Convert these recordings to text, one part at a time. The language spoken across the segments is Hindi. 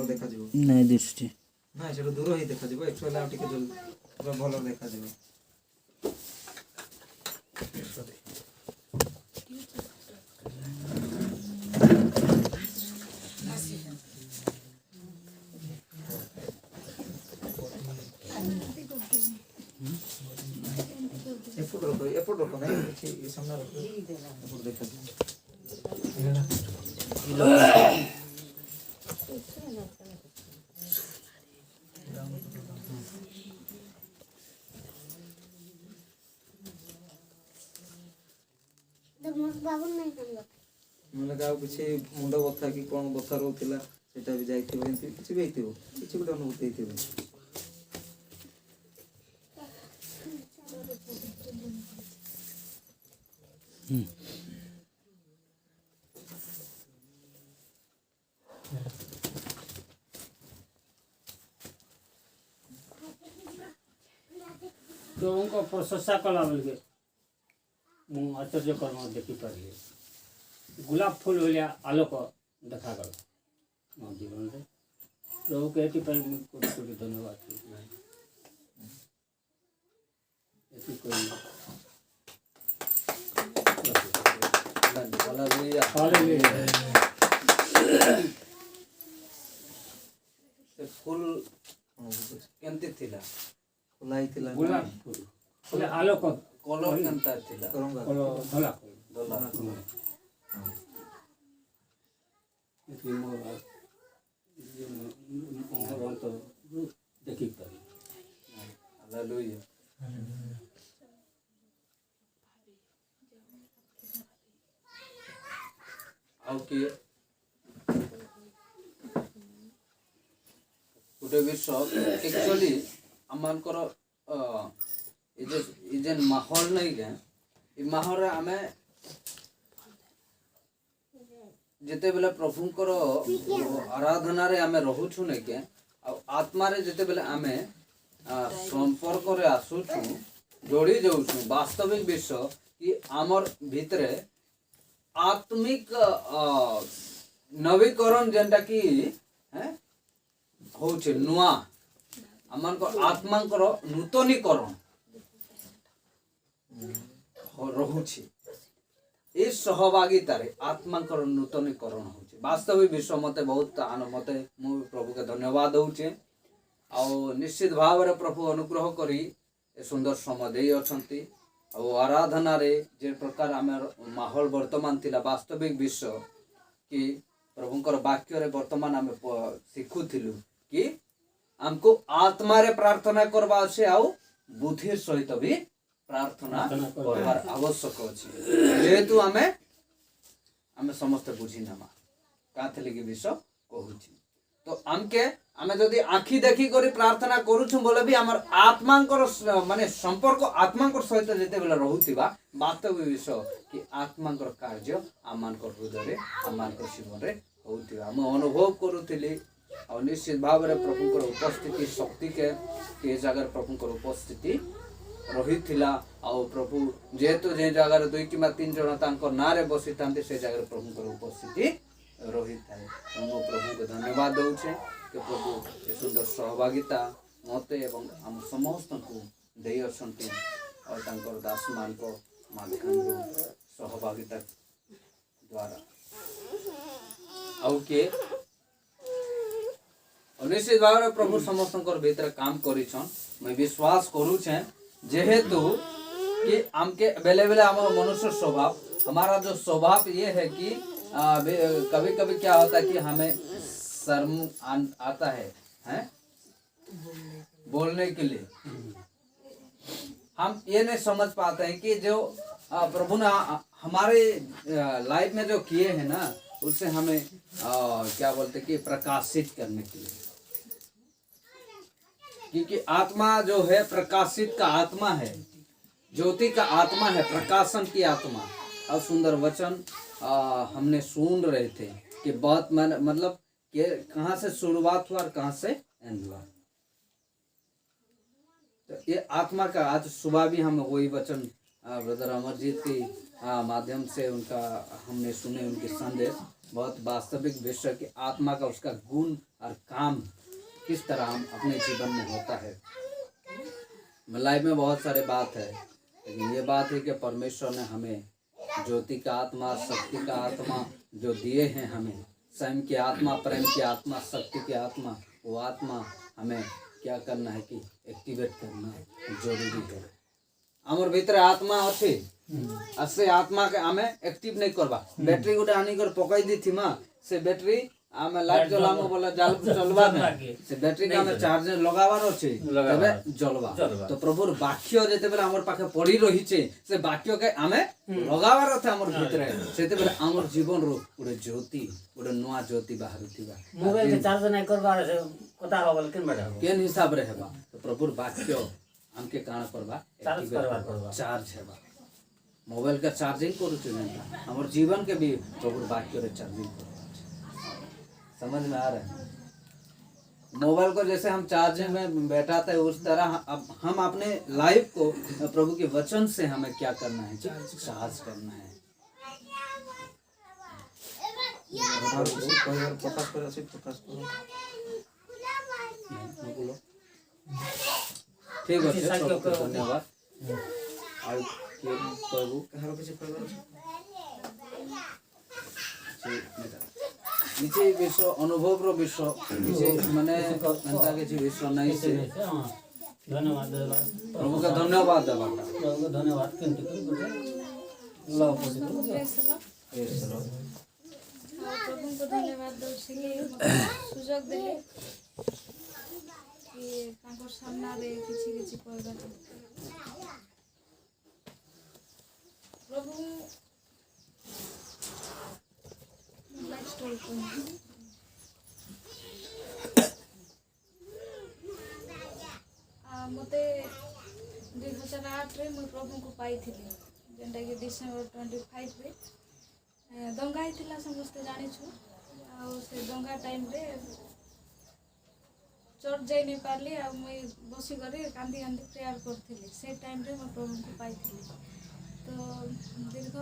ଭଲ ଦେଖାଯିବ ନାଇଁ ଦିଶୁଛି ନାଇଁ ସେଟା ଦୂର ହିଁ ଦେଖାଯିବ ଏକ୍ଚୁଆଲି ଆଉ ଟିକେ ପୁରା ଭଲ ଦେଖାଯିବ। ଏପଟ ରଖ ନାଇଁ କିଛି ସାମ୍ନା ରଖ ଏପଟ ଦେଖାଯିବ। ନହେଲେ କାହାକୁ କିଛି ମୁଣ୍ଡ ବଥା କି କ'ଣ ବଥା ରହୁଥିଲା ସେଇଟା ବି ଯାଇଥିବ ଏମିତି କିଛି ବି ହେଇଥିବ କିଛି ଗୋଟେ ଅନୁଭୂତି ହେଇଥିବ। प्रभुଙ୍କ प्रशंसा कला बेलके मु आश्चर्य कर्म देखिपारि गुलाब फूल भलिया आलोक देखागला मो जीवन रे प्रभु के एति पर कोटि कोटि धन्यवाद एति कोई हालेलुया हालेलुया से फूल केमती थिला फुलाई थिला गुलाब फूल बोले आलोक कलर केमता थिला कलो धला धला एति मोर मोर तो देखिपारि हालेलुया ଆଉ କିଏ ଗୋଟେ ବିଷୟ एक्चुअली ଆମମାନଙ୍କର ଏ ଯେନ୍ ମାହୋଲ ନାଇଁ କେଁ ଏ ମାହୋଲରେ ଆମେ ଯେତେବେଳେ ପ୍ରଭୁଙ୍କର ଆରାଧନାରେ ଆମେ ରହୁଛୁ ନାଇଁ କେଁ ଆଉ ଆତ୍ମାରେ ଯେତେବେଳେ ଆମେ ସମ୍ପର୍କରେ ଆସୁଛୁ ଯୋଡ଼ି ଯାଉଛୁ ବାସ୍ତବିକ ବିଷୟ କି ଆମର ଭିତରେ आत्मिक नवीकरण जेनटा कि होचे नुआ आमनकर आत्मांकर नूतनीकरण रहुछि ए सहभागिता रे आत्मांकर नूतनीकरण होचे वास्तविक विश्व मते बहुत मते मु प्रभु के धन्यवाद दउचे आ निश्चित भाव रे प्रभु अनुग्रह करी ए सुंदर समय देई अछंती और आराधना रे जे प्रकार आम माहौल वर्तमान थिला वास्तविक विश्व कि प्रभुंकर वाक्य रे वर्तमान आम शिखुथिलु कि हमको आत्मा रे प्रार्थना करबा अछि आउ बुद्धि सहित भी प्रार्थना करबार आवश्यक अछि जेहेतु आमे समस्त बुझी नामा काथले कि विश्व कहूछि तो आमके आमे जदि आखि देखी करी प्रार्थना करूछु बोले भी हमर आत्मांकर माने संपर्क आत्मांकर सहित जेते बेला रहुतिबा वास्तविक विषय कि आत्मांकर कार्य आमानकर हृदय रे आमानकर जीवन रे होतिबा हम अनुभव करूथिली और निश्चित भाव रे प्रभुंकर उपस्थिति शक्ति के जगह प्रभुंकर उपस्थिति रहिथिला और प्रभु जेतो जे जगह रे 2 किबा 3 जण तांकर नारे बसितांते से जगह प्रभुंकर उपस्थिति रही थाए मो प्रभु को धन्यवाद दउछे कि प्रभु ए सुंदर सहभागिता मते एवं हम समस्त को देई असंती और तांकर दास मान को माध्यम सहभागिता द्वारा आउ के निश्चित भाव रे प्रभु समस्त भीतर काम करिछन मैं विश्वास करू छे जेहेतु कि हमके बेले बेले हम मनुष्य स्वभाव हमारा जो स्वभाव ये है कि कभी कभी क्या होता है कि हमें शर्म आता है बोलने के लिए हम ये नहीं समझ पाते हैं कि जो प्रभु ने हमारे लाइफ में जो किए हैं ना उससे हमें क्या बोलते कि प्रकाशित करने के लिए क्योंकि आत्मा जो है प्रकाशित का आत्मा है ज्योति का आत्मा है प्रकाशन की आत्मा और सुंदर वचन हमने सुन रहे थे कि बहुत मतलब कि कहाँ से शुरुआत हुआ और कहाँ से एंड हुआ तो ये आत्मा का आज सुबह भी हम वही वचन ब्रदर अमरजीत की माध्यम से उनका हमने सुने उनके संदेश, बहुत वास्तविक विषय कि आत्मा का उसका गुण और काम किस तरह हम अपने जीवन में होता है। लाइफ में बहुत सारे बात है, लेकिन ये बात है कि परमेश्वर ने हमें ज्योति का आत्मा, शक्ति का आत्मा जो दिए हैं, हमें स्वयं की आत्मा, प्रेम की आत्मा, शक्ति की आत्मा, वो आत्मा हमें क्या करना है कि एक्टिवेट करना जरूरी है। आमर भीतर आत्मा अच्छे से आत्मा के आमे एक्टिव नहीं करवा। बैटरी गोटे आनी कर पकाई दी थी माँ से बैटरी आमे लाइट जलामो बोला जाल चलवा में से बैटरी का आमे चार्जर लगावार अछि तबे जलवा। तो प्रभुर वाक्य जेते बेला हमर पाखे पड़ी रही छे से वाक्य के आमे लगावार अछि हमर भीतर सेते बेला हमर जीवन रो उडे ज्योति उडे नवा ज्योति बाहर थिबा। मोबाइल के चार्ज नहीं करवा से कता होबल केन बेटा केन हिसाब रे हेबा। तो प्रभुर वाक्य हमके काना करबा चार्ज करवा चार्ज हेबा। मोबाइल का चार्जिंग करू छे हमर जीवन के भी प्रभुर वाक्य रे चार्जिंग करू। समझ में आ रहा है? मोबाइल को जैसे हम चार्जिंग में बैठाते हैं उस तरह अब हम अपने लाइफ को प्रभु के वचन से हमें क्या करना है, चार्ज करना है। ठीक है, धन्यवाद। निचे विश्व अनुभव रो विश्व निचे माने अंता के जी विश्व नहीं से धन्यवाद प्रभु का धन्यवाद देबा प्रभु का धन्यवाद केन लो प्रभु को धन्यवाद दो सुजोग देले कि तांकर सामना रे किछि किछि कहबा। प्रभु लाइफ स्टोरी को मते 2008 रे मैं प्रभु को पाई थी जेंटा कि डिसेंबर 25 रे दंगा हिला समस्ते जानी छु। आ से दंगा टाइम रे चर्च जाई नहीं पारली आ मैं बसी करे कांदी कांदी प्रेयर करथिली। से टाइम रे मैं प्रभु को पाई थी। तो दीर्घ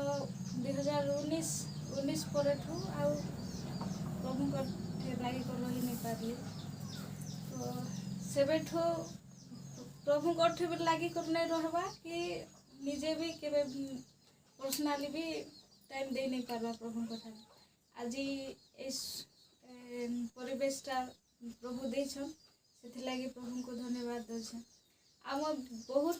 2019 पर प्रभु को लागी कर रही नहीं पारली। तो सेबेठो प्रभु को भी लागी कर नहीं रहबा कि निजे भी केबे पर्सनाली भी टाइम दे नहीं पारबा प्रभु को। आज इस परिवेशटा प्रभु देछन से लागी प्रभु को धन्यवाद दे। आम बहुत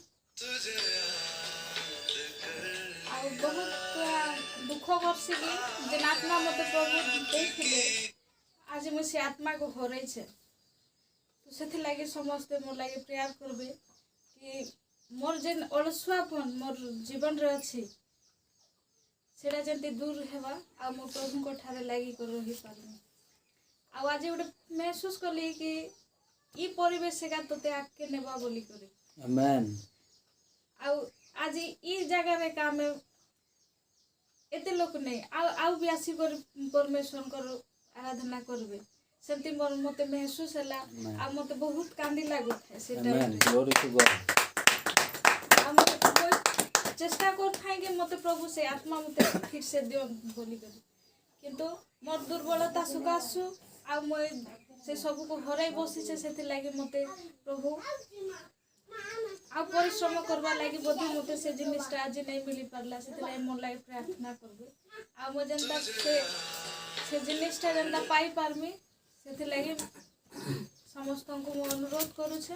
दुख करसी कि जेन आत्मा मत प्रभु देथिले आज मैं से आत्मा को हरई छे। तो से लगे समस्ते मोर लगे प्रेयर करबे कि मोर जेन अलसुआपन मोर जीवन रे अछि सेटा जेंति दूर हेबा आ मोर प्रभु को ठारे लागी कर रही पारबे। आ आज गोटे महसूस कली कि ई परिवेश का तोते आके नेबा बोली करी। आमेन। आ आज ई जगह रे काम एते लोक नहीं आउ भी आसी कर परमेश्वर कर आराधना करबे सेंति मोर मते महसूस हला। आ मते बहुत कांदी लागत है से time. Amen. Glory to God. हम चेष्टा कर थाई के मते प्रभु से आत्मा मते फिर से दियो बोली कर किंतु मोर दुर्बलता सुगासु आ मैं से सब को हराई बसी से सेति लागी मते प्रभु आ परिश्रम करबा लागी बोधे मते से जिनिसटा आज नहीं मिली पारला सेति लागी मोर लाइफ प्रार्थना करबे। आ मो जनता से जिनिसटा जनता पाई पारमी सेति लागी समस्त को मो अनुरोध करू छे।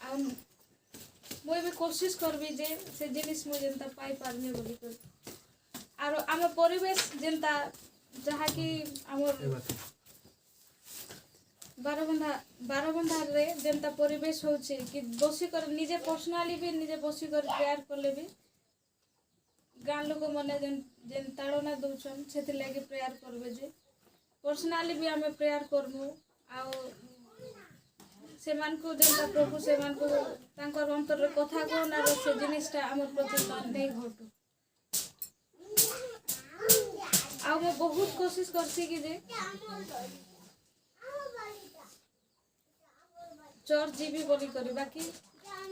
आ मैं भी कोशिश करबी जे से जिनिस मो जनता पाई पारमी बोली कर। आरो आम परिवेश जनता जहा कि हमर बारबंधा रे जनता परिवेश होचे कि बसी कर निजे पर्सनाली भी निजे बसी कर प्रेयर करले भी गाँ लोक मने जेन ताड़ना दउछन सेति लागी प्रेयर करबे जे पर्सनाली भी आमे प्रेयर करमु। आ सेमान को जनता प्रभु सेमान को तांकर अंतर रे कथा को ना से जिनिसटा हमर प्रति नहीं घटू। आ मैं बहुत कोशिश करसी कि जे चर्च जीवी बोली करी बाकी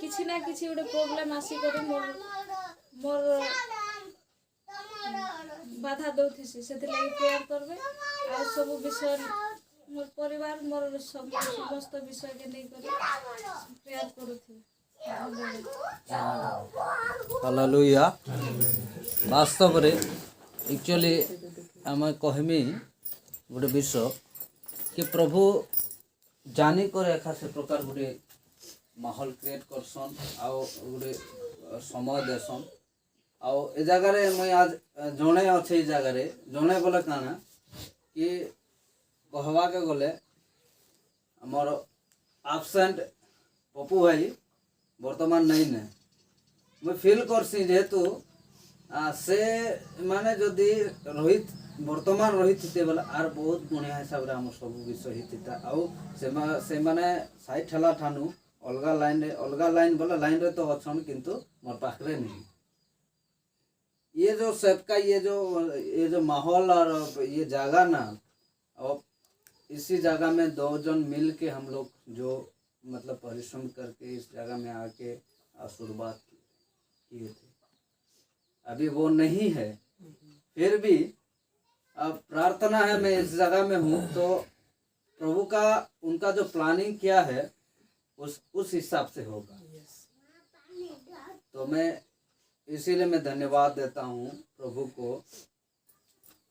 किछि ना किछि गोटे प्रॉब्लम आसी करी मोर बाधा दौथिसी ସେଥିଲାଗି ପ୍ରେୟାର କରିବେ ଆଉ ସବୁ ବିଷୟ मोर परिवार मोर समस्त विषय के नहीं कर प्रेयर करूथि हालेलुया वास्तव रे एक्चुअली आम कहमी गोटे विषय कि प्रभु जानी कर एका से प्रकार गोटे माहौल क्रिएट करसन आओ गोटे समय देसन आओ ए जगह रे मैं आज जणे अच्छे जगह जणे बोले काना कि कहवा के गले आमर आबसेंट पप्पू भाई वर्तमान नहीं ने मैं फील करसी जेहेतु से माने जदि रोहित वर्तमान रोहित थे बोले आर बहुत बढ़िया हिसाब रे हम सब विषय हिता आउ से माने साइड ठेला ठानु अलगा लाइन बोले लाइन रे तो अछन किंतु मोर पाखरे नहीं ये जो सबका ये जो माहौल और ये जगह ना अब इसी जगह में 2 जन मिल के हम लोग जो मतलब परिश्रम करके इस जगह में आके शुरुआत किए थे अभी वो नहीं है फिर भी अब प्रार्थना है मैं इस जगह में हूँ तो प्रभु का उनका जो प्लानिंग किया है उस हिसाब से होगा तो मैं इसीलिए मैं धन्यवाद देता हूँ प्रभु को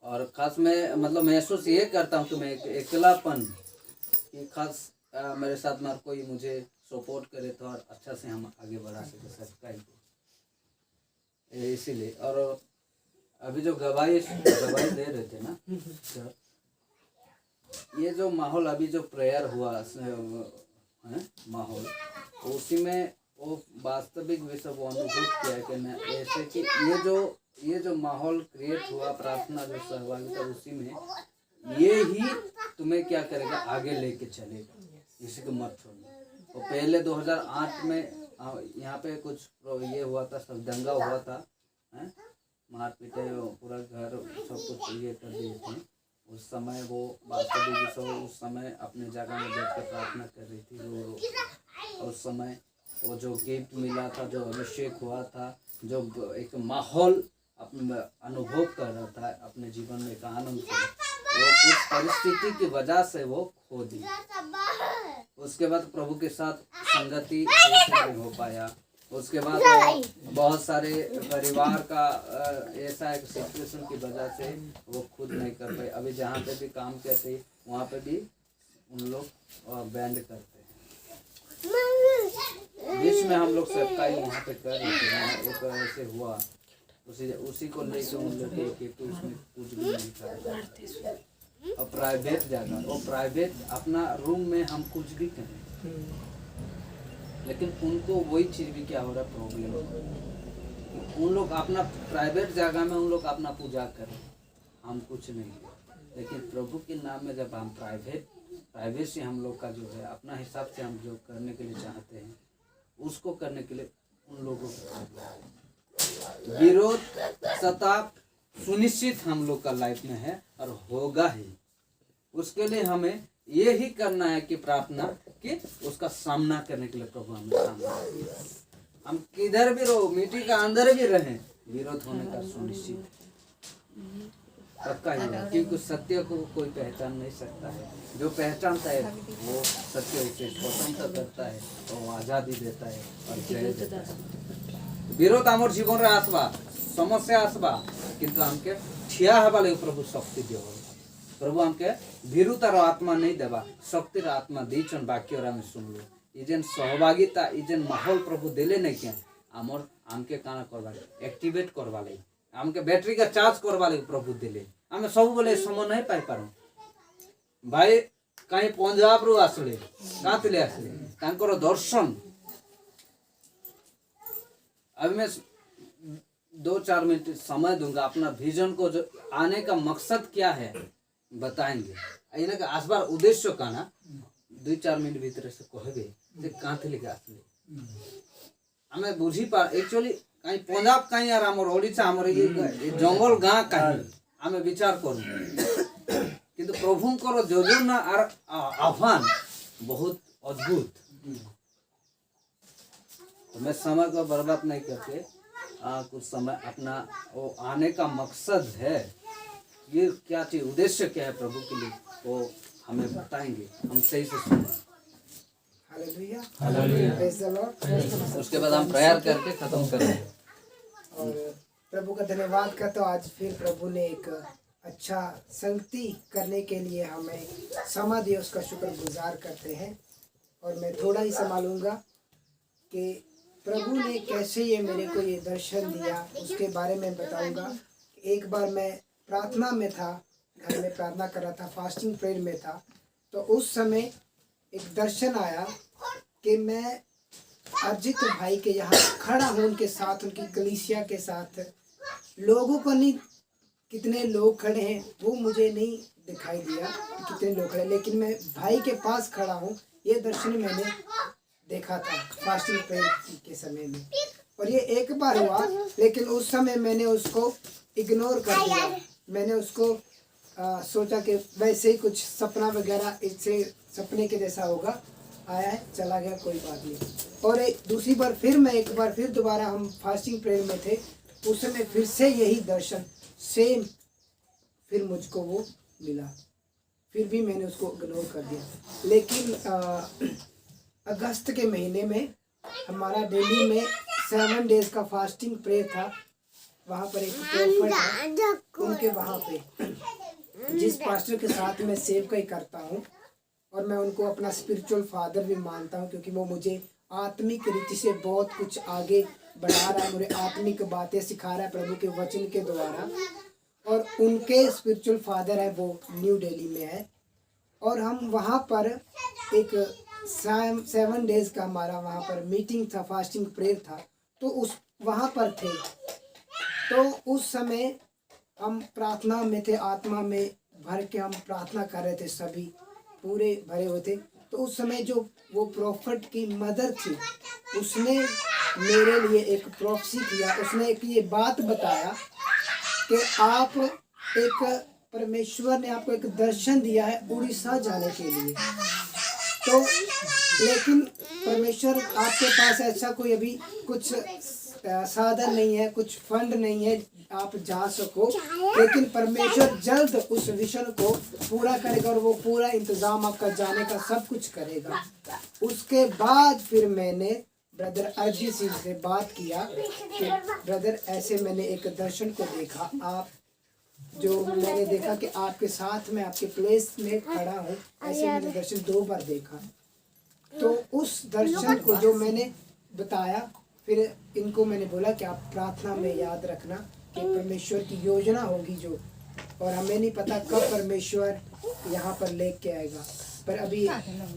और खास मैं मतलब महसूस ये करता हूँ कि मैं अकेलापन कि खास मेरे साथ में कोई मुझे सपोर्ट करे तो और अच्छा से हम आगे बढ़ा सके सबका इसीलिए और अभी जो गवाही दे रहे थे ना ये जो माहौल अभी जो प्रेयर हुआ है माहौल उसी में वो वास्तविक विषय वो अनुभव किया कि मैं ऐसे कि ये जो माहौल क्रिएट हुआ प्रार्थना जो सहभागिता उसी में ये ही तुम्हें क्या करेगा आगे लेके चलेगा किसी को मत छोड़ना। तो पहले 2008 में यहाँ पे कुछ ये हुआ था सब दंगा हुआ था मारपीटे पूरा घर सब कुछ ये कर दिए थे उस समय वो वास्तविक विषय उस समय अपने जगह में बैठ कर प्रार्थना कर रही थी वो उस समय वो जो गिफ्ट मिला था जो अभिषेक हुआ था जो एक माहौल अपने अनुभव कर रहा था अपने जीवन में एक आनंद था वो कुछ परिस्थिति की वजह से वो खो दी। उसके बाद प्रभु के साथ संगति नहीं हो पाया। उसके बाद बहुत सारे परिवार का ऐसा एक सिचुएशन की वजह से वो खुद नहीं कर पाए। अभी जहाँ पे भी काम करते वहाँ पे भी उन लोग बैंड करते हैं। बीच में हम लोग सबका ही वहाँ पे कर रहे थे एक ऐसे हुआ उसी को लेकर उन लोग के तो उसमें कुछ भी नहीं था और प्राइवेट जगह और प्राइवेट अपना रूम में हम कुछ भी करें लेकिन उनको वही चीज़ भी क्या हो रहा है प्रॉब्लम उन लोग अपना प्राइवेट जगह में उन लोग अपना पूजा करें हम कुछ नहीं लेकिन प्रभु के नाम में जब हम प्राइवेसी हम लोग का जो है अपना हिसाब से हम जो करने के लिए चाहते हैं उसको करने के लिए उन लोगों को विरोध सताप सुनिश्चित हम लोग का लाइफ में है और होगा ही। उसके लिए हमें ये ही करना है कि प्रार्थना कि उसका सामना करने के लिए प्रभु हमें सामना हम किधर भी रहो मिट्टी का अंदर भी रहें विरोध होने का सुनिश्चित पक्का ही है क्योंकि सत्य को कोई पहचान नहीं सकता है जो पहचानता है वो सत्य उसे स्वतंत्र करता है और वो आजादी देता है और जय देता है। विरोध आमर जीवन रे आसबा समस्या आसबा किंतु हमके ठिया हवा ले प्रभु शक्ति दियो प्रभु हमके भीरुतार आत्मा नहीं देवा शक्तिर आत्मा दीचन वाक्य और हमें सुन लो इजन सहभागिता इजन माहौल प्रभु देले नहीं क्या आमर हमके काना करवा एक्टिवेट करवा ले हमके बैटरी का चार्ज करवा ले प्रभु देले हमें सब बोले समय नहीं पाई पारो भाई कहीं पंजाब रु आसले कातले आसले तांकर दर्शन अभी मैं 2-4 मिनट समय दूंगा अपना विजन को जो आने का मकसद क्या है बताएंगे इन्हें का आसबार उद्देश्य का ना 2-4 मिनट भीतर से कहबे जे कांथे लेके आसले हमें बुझी पा एक्चुअली कहीं पंजाब कहीं यार हमर ओडिशा हमर ये जंगल गां कहीं हमें विचार करू किंतु प्रभु को योजना और आह्वान बहुत अद्भुत तो मैं समय को बर्बाद नहीं करके कुछ समय अपना वो आने का मकसद है, ये क्या चीज उद्देश्य क्या है प्रभु के लिए, वो हमें बताएंगे, हम सही से सुनें। Hallelujah. Hallelujah. Praise the Lord. उसके बाद हम प्रेयर करके खत्म करेंगे। और प्रभु का धन्यवाद करता हूँ, आज फिर प्रभु ने एक अच्छा संगति करने के लिए हमें समय दिया, उसका शुक्रगुजार करते हैं। और मैं थोड़ा ही संभालूंगा कि प्रभु ने कैसे ये मेरे को ये दर्शन दिया, उसके बारे में बताऊंगा। एक बार मैं प्रार्थना में था, घर में प्रार्थना कर रहा था, फास्टिंग प्रेयर में था, तो उस समय एक दर्शन आया कि मैं अर्जित भाई के यहाँ खड़ा हूँ, उनके साथ, उनकी कलीसिया के साथ। लोगों को नहीं, कितने लोग खड़े हैं वो मुझे नहीं दिखाई दिया कितने लोग खड़े, लेकिन मैं भाई के पास खड़ा हूँ। ये दर्शन मैंने देखा था फास्टिंग प्रेयर के समय में, और ये एक बार हुआ, लेकिन उस समय मैंने उसको इग्नोर कर दिया। मैंने उसको सोचा कि वैसे ही कुछ सपना वगैरह, इससे सपने के जैसा होगा, आया है चला गया, कोई बात नहीं। और दूसरी बार फिर मैं एक बार फिर दोबारा हम फास्टिंग प्रेयर में थे, उस समय फिर से यही दर्शन सेम फिर मुझको वो मिला, फिर भी मैंने उसको इग्नोर कर दिया। लेकिन अगस्त के महीने में हमारा दिल्ली में 7 डेज का फास्टिंग प्रेयर था। वहाँ पर एक प्रोफेट है, उनके वहाँ पे जिस पास्टर के साथ मैं सेवकाई करता हूँ, और मैं उनको अपना स्पिरिचुअल फादर भी मानता हूँ, क्योंकि वो मुझे आत्मिक रीति से बहुत कुछ आगे बढ़ा रहा है, मुझे आत्मिक बातें सिखा रहा है प्रभु के वचन के द्वारा। और उनके स्पिरिचुअल फादर है, वो न्यू दिल्ली में है। और हम वहाँ पर एक 7 डेज का हमारा वहाँ पर मीटिंग था, फास्टिंग प्रेयर था, तो उस वहाँ पर थे। तो उस समय हम प्रार्थना में थे, आत्मा में भर के हम प्रार्थना कर रहे थे, सभी पूरे भरे हुए थे। तो उस समय जो वो प्रॉफिट की मदर थी, उसने मेरे लिए एक प्रोफेसी किया। उसने एक ये बात बताया कि आप एक, परमेश्वर ने आपको एक दर्शन दिया है उड़ीसा जाने के लिए। तो लेकिन परमेश्वर, आपके पास ऐसा कोई अभी कुछ साधन नहीं है, कुछ फंड नहीं है आप जा सको, लेकिन परमेश्वर जल्द उस विजन को पूरा करेगा, और वो पूरा इंतजाम आपका जाने का सब कुछ करेगा। उसके बाद फिर मैंने ब्रदर अरजी सिंह से बात किया कि ब्रदर, ऐसे मैंने एक दर्शन को देखा, आप जो मैंने देखा कि आपके साथ में आपके प्लेस में खड़ा हूँ, ऐसे मैंने दर्शन 2 बार देखा। तो उस दर्शन को जो मैंने बताया, फिर इनको मैंने बोला कि आप प्रार्थना में याद रखना कि परमेश्वर की योजना होगी जो, और हमें नहीं पता कब परमेश्वर यहाँ पर लेके आएगा, पर अभी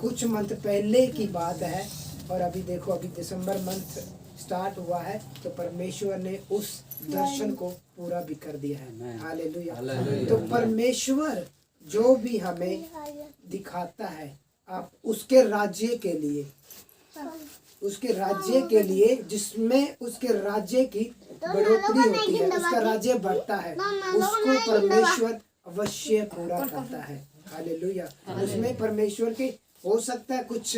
कुछ मंथ पहले की बात है। और अभी देखो, अभी दिसंबर मंथ स्टार्ट हुआ है, तो परमेश्वर ने उस दर्शन को पूरा भी कर दिया है। हालेलुया। तो परमेश्वर जो भी हमें दिखाता है, आप उसके राज्य के लिए, उसके राज्य के लिए, जिसमें उसके राज्य की बढ़ोतरी होती है, उसका राज्य बढ़ता है, उसको परमेश्वर अवश्य पूरा करता है। हालेलुया। उसमें परमेश्वर के हो सकता है कुछ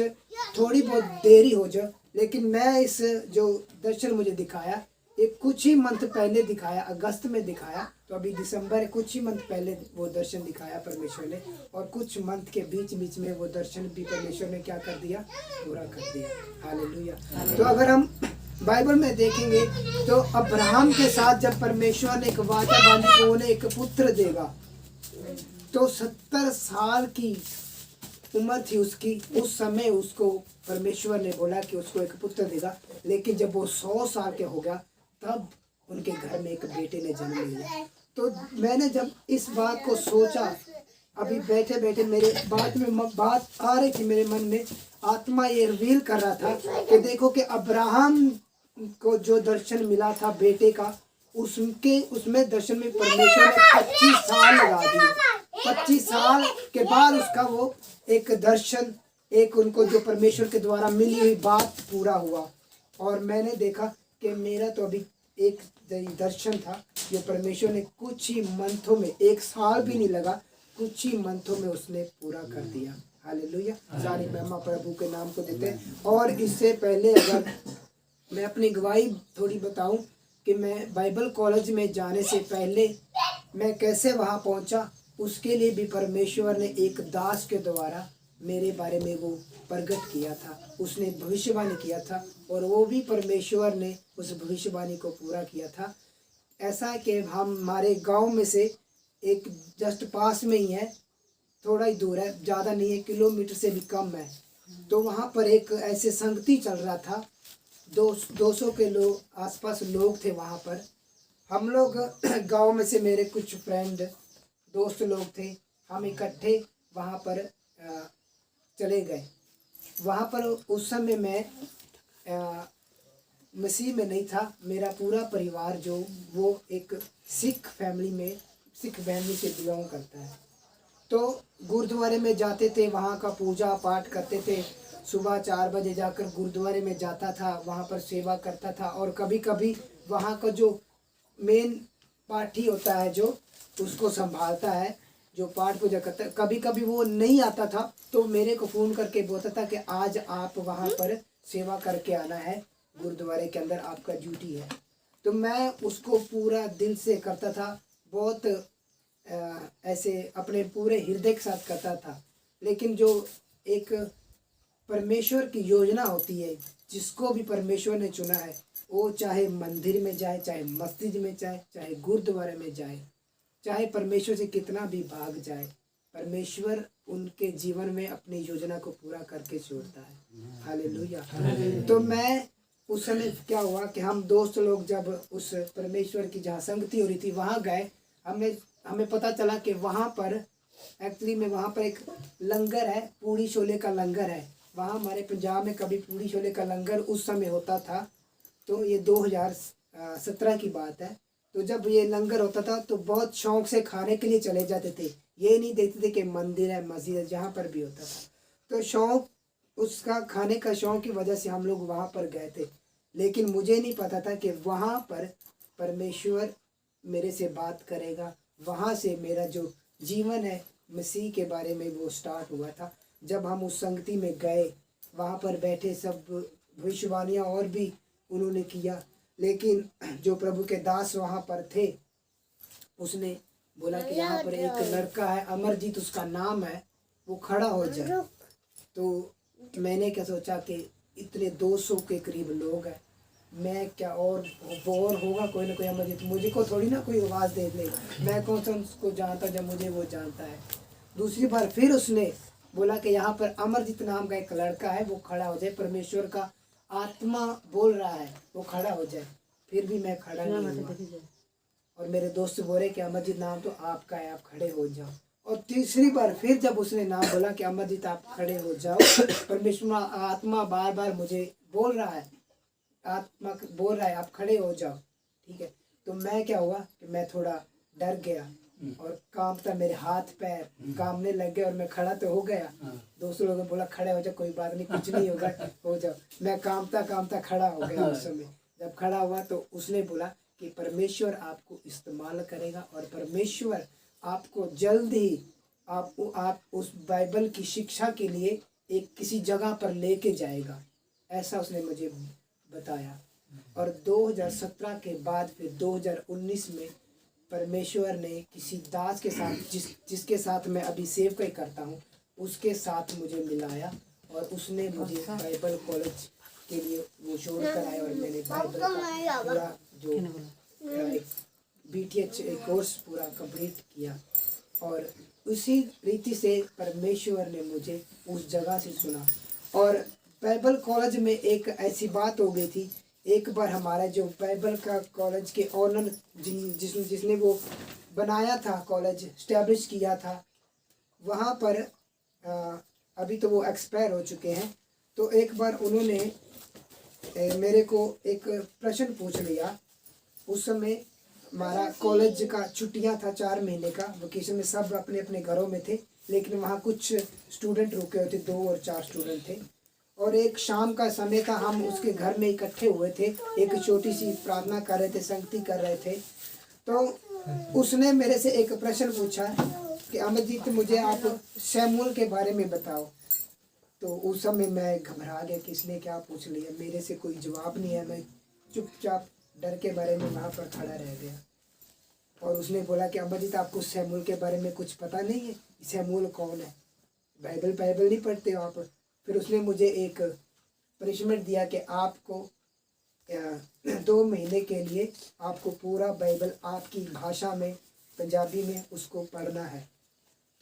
थोड़ी बहुत देरी हो जाए, लेकिन मैं इस जो दर्शन मुझे दिखाया, एक कुछ ही मंथ पहले दिखाया, अगस्त में दिखाया, तो अभी दिसंबर, कुछ ही मंथ पहले वो दर्शन दिखाया परमेश्वर ने, और कुछ मंथ के बीच बीच में वो दर्शन भी परमेश्वर ने क्या कर दिया, पूरा कर दिया। हालेलुया। तो अगर हम बाइबल में देखेंगे तो अब्राहम के साथ जब परमेश्वर ने एक वाचा बांधी को उन्हें एक पुत्र देगा, तो 70 साल की उम्र थी उसकी, उस समय उसको परमेश्वर ने बोला कि उसको एक पुत्र देगा। लेकिन जब वो 100 साल के हो गया, तब उनके घर में एक बेटे ने जन्म लिया। तो मैंने जब इस बात को सोचा, अभी बैठे बैठे मेरे बात आ रही थी मेरे मन में, आत्मा ये रिवील कर रहा था कि देखो कि अब्राहम को जो दर्शन मिला था बेटे का, उसमें दर्शन में परमेश्वर ने 25 साल लगा दिए। 25 साल के बाद उसका वो एक दर्शन, एक उनको जो परमेश्वर के द्वारा मिली हुई बात पूरा हुआ। और मैंने देखा कि मेरा तो अभी एक दर्शन था जो परमेश्वर ने कुछ ही मंथों में, 1 साल भी नहीं लगा, कुछ ही मंथों में उसने पूरा कर दिया। हालेलुया। सारी महिमा प्रभु के नाम को देते हैं। और इससे पहले अगर मैं अपनी गवाही थोड़ी बताऊं, कि मैं बाइबल कॉलेज में जाने से पहले मैं कैसे वहाँ पहुँचा, उसके लिए भी परमेश्वर ने एक दास के द्वारा मेरे बारे में वो प्रकट किया था। उसने भविष्यवाणी किया था और वो भी परमेश्वर ने उस भविष्यवाणी को पूरा किया था। ऐसा है कि हम हमारे गांव में से एक जस्ट पास में ही है, थोड़ा ही दूर है, ज़्यादा नहीं है, किलोमीटर से भी कम है। तो वहाँ पर एक ऐसे संगति चल रहा था, 200 के लोग आसपास लोग थे वहाँ पर। हम लोग गांव में से मेरे कुछ फ्रेंड दोस्त लोग थे, हम इकट्ठे वहाँ पर चले गए। वहाँ पर उस समय मैं मसीह में नहीं था। मेरा पूरा परिवार जो वो एक सिख फैमिली से बिलोंग करता है। तो गुरुद्वारे में जाते थे, वहाँ का पूजा पाठ करते थे। सुबह 4 बजे जाकर गुरुद्वारे में जाता था, वहाँ पर सेवा करता था। और कभी कभी वहाँ का जो मेन पाठी होता है, जो उसको संभालता है, जो पाठ पूजा करता है, कभी कभी वो नहीं आता था तो मेरे को फ़ोन करके बोलता था कि आज आप वहाँ पर सेवा करके आना है, गुरुद्वारे के अंदर आपका ड्यूटी है। तो मैं उसको पूरा दिल से करता था, बहुत ऐसे अपने पूरे हृदय के साथ करता था। लेकिन जो एक परमेश्वर की योजना होती है, जिसको भी परमेश्वर ने चुना है, वो चाहे मंदिर में जाए, चाहे मस्जिद में जाए, चाहे गुरुद्वारे में जाए, चाहे परमेश्वर से कितना भी भाग जाए, परमेश्वर उनके जीवन में अपनी योजना को पूरा करके छोड़ता है। हालेलुया। तो मैं उस समय क्या हुआ कि हम दोस्त लोग जब उस परमेश्वर की जहाँ संगति हो रही थी वहाँ गए, हमें पता चला कि वहाँ पर एक्चुअली में वहाँ पर एक लंगर है, पूड़ी छोले का लंगर है। वहाँ हमारे पंजाब में कभी पूड़ी छोले का लंगर उस समय होता था। तो ये 2017 की बात है। तो जब ये लंगर होता था तो बहुत शौक से खाने के लिए चले जाते थे। ये नहीं देखते थे कि मंदिर है, मस्जिद है, जहाँ पर भी होता था। तो शौक, उसका खाने का शौक की वजह से हम लोग वहाँ पर गए थे। लेकिन मुझे नहीं पता था कि वहाँ पर परमेश्वर मेरे से बात करेगा। वहाँ से मेरा जो जीवन है मसीह के बारे में वो स्टार्ट हुआ था। जब हम उस संगति में गए, वहाँ पर बैठे, सब भविष्यवाणियाँ और भी उन्होंने किया। लेकिन जो प्रभु के दास वहाँ पर थे, उसने बोला कि यहाँ पर एक लड़का है, अमरजीत उसका नाम है, वो खड़ा हो जाए। तो मैंने क्या सोचा कि इतने 200 के करीब लोग हैं, मैं क्या और बोर होगा कोई ना कोई अमरजीत, मुझे को थोड़ी ना कोई आवाज़ दे देगा, मैं कौन सा उसको जानता जब मुझे वो जानता है। दूसरी बार फिर उसने बोला कि यहाँ पर अमरजीत नाम का एक लड़का है, वो खड़ा हो जाए, परमेश्वर का आत्मा बोल रहा है वो खड़ा हो जाए। फिर भी मैं खड़ा नहीं हुआ। और मेरे दोस्त बोले कि अमरजीत नाम तो आपका है, आप खड़े हो जाओ। और तीसरी बार फिर जब उसने नाम बोला कि अमरजीत आप खड़े हो जाओ, परमेश्वर आत्मा बार बार मुझे बोल रहा है, आत्मा बोल रहा है आप खड़े हो जाओ, ठीक है। तो मैं क्या हुआ कि मैं थोड़ा डर गया और कांपता, मेरे हाथ पैर कांपने लग गए और मैं खड़ा तो हो गया। दोस्तों लोगों ने बोला खड़े हो जाओ, कोई बात नहीं, कुछ नहीं होगा, हो जाओ। मैं कांपता कांपता खड़ा हो गया। उस समय जब खड़ा हुआ तो उसने बोला कि परमेश्वर आपको इस्तेमाल करेगा और परमेश्वर आपको जल्द ही आप उस बाइबल की शिक्षा के लिए एक किसी जगह पर लेके जाएगा, ऐसा उसने मुझे बताया। और 2017 के बाद फिर 2019 में परमेश्वर ने किसी दास के साथ, जिसके साथ मैं अभी सेवकाई करता हूँ, उसके साथ मुझे मिलाया और उसने मुझे बाइबल कॉलेज के लिए वो छोड़ कर आया और मैंने बाइबल का पूरा जो BTH कोर्स पूरा कंप्लीट किया। और उसी रीति से परमेश्वर ने मुझे उस जगह से चुना। और बाइबल कॉलेज में एक ऐसी बात हो गई थी, एक बार हमारा जो बाइबल का कॉलेज के ऑनर जिसने वो बनाया था, कॉलेज स्टैब्लिश किया था, वहाँ पर अभी तो वो एक्सपायर हो चुके हैं। तो एक बार उन्होंने मेरे को एक प्रश्न पूछ लिया। उस समय हमारा कॉलेज का छुट्टियां था, 4 महीने का वेकेशन में, सब अपने अपने घरों में थे। लेकिन वहाँ कुछ स्टूडेंट रुके हुए थे, 2 और 4 स्टूडेंट थे। और एक शाम का समय था, हम उसके घर में इकट्ठे हुए थे, एक छोटी सी प्रार्थना कर रहे थे, संगति कर रहे थे। तो उसने मेरे से एक प्रश्न पूछा कि अमरजीत मुझे आप शमूएल के बारे में बताओ। तो उस समय मैं घबरा गया कि इसने क्या पूछ लिया, मेरे से कोई जवाब नहीं है। मैं चुपचाप डर के बारे में वहाँ पर खड़ा रह गया। और उसने बोला कि अम्बाजीत आपको शमूएल के बारे में कुछ पता नहीं है, शमूएल कौन है, बाइबल नहीं पढ़ते हो आप। फिर उसने मुझे एक पनिशमेंट दिया कि आपको 2 महीने के लिए आपको पूरा बाइबल आपकी भाषा में, पंजाबी में उसको पढ़ना है।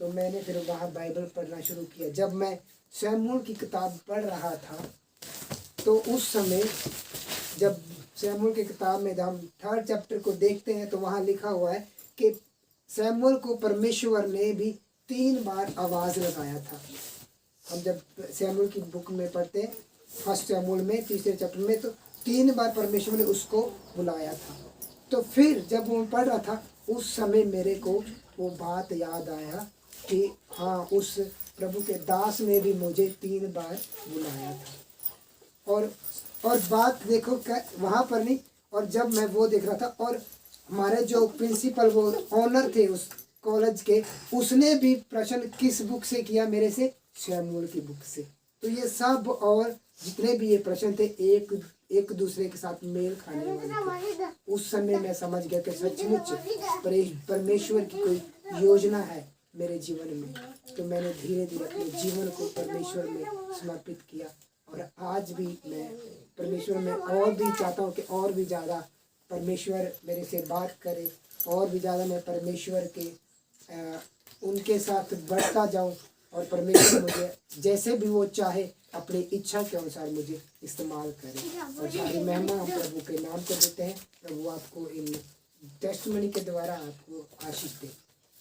तो मैंने फिर वहाँ बाइबल पढ़ना शुरू किया। जब मैं शमूएल की किताब पढ़ रहा था तो उस समय जब शमूएल की किताब में हम 3rd चैप्टर को देखते हैं तो वहाँ लिखा हुआ है कि शमूएल को परमेश्वर ने भी 3 बार आवाज़ लगाया था। हम जब शमूएल की बुक में पढ़ते हैं 1 शमूएल में 3रे चैप्टर में, तो 3 बार परमेश्वर ने उसको बुलाया था। तो फिर जब वो पढ़ रहा था उस समय मेरे को वो बात याद आया कि हाँ, उस प्रभु के दास ने भी मुझे 3 बार बुलाया था। और बात देखो क्या वहाँ पर नहीं, और जब मैं वो देख रहा था और हमारे जो प्रिंसिपल वो ऑनर थे उस कॉलेज के, उसने भी प्रश्न किस बुक से किया, मेरे से शमूएल की बुक से। तो ये सब और जितने भी ये प्रश्न थे एक दूसरे के साथ मेल खाने वाले थे। उस समय मैं समझ गया कि सचमुच परमेश्वर की कोई योजना है मेरे जीवन में। तो मैंने धीरे धीरे अपने जीवन को परमेश्वर में समर्पित किया और आज भी मैं परमेश्वर में और भी चाहता हूँ कि और भी ज़्यादा परमेश्वर मेरे से बात करे, और भी ज़्यादा मैं परमेश्वर के उनके साथ बढ़ता जाऊँ और परमेश्वर मुझे जैसे भी वो चाहे अपनी इच्छा के अनुसार मुझे इस्तेमाल करे। और सारी महिमा हम प्रभु के नाम को देते हैं। प्रभु आपको इन टेस्टमनी के द्वारा आपको आशीष दे।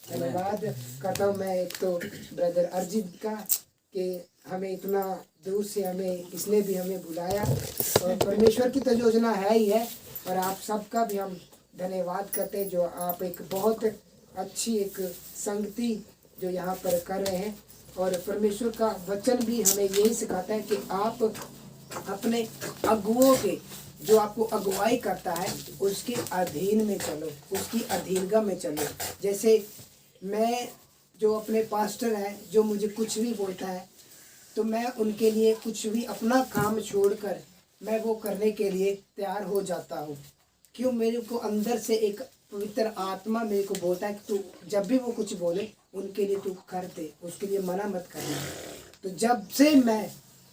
धन्यवाद करता हूँ मैं एक तो ब्रदर अर्जित का कि हमें इतना दूर से इसने भी हमें बुलाया, और परमेश्वर की तो योजना है ही है। और आप सबका भी हम धन्यवाद करते हैं जो आप एक बहुत अच्छी एक संगति जो यहाँ पर कर रहे हैं। और परमेश्वर का वचन भी हमें यही सिखाता है कि आप अपने अगुओं के जो आपको अगुवाई करता है उसके अधीन में चलो, उसकी अधीनता में चलो। जैसे मैं जो अपने पास्टर हैं जो मुझे कुछ भी बोलता है तो मैं उनके लिए कुछ भी अपना काम छोड़कर मैं वो करने के लिए तैयार हो जाता हूँ। क्यों? मेरे को अंदर से एक पवित्र आत्मा मेरे को बोलता है कि तू जब भी वो कुछ बोले उनके लिए तू कर दे, उसके लिए मना मत करना। तो जब से मैं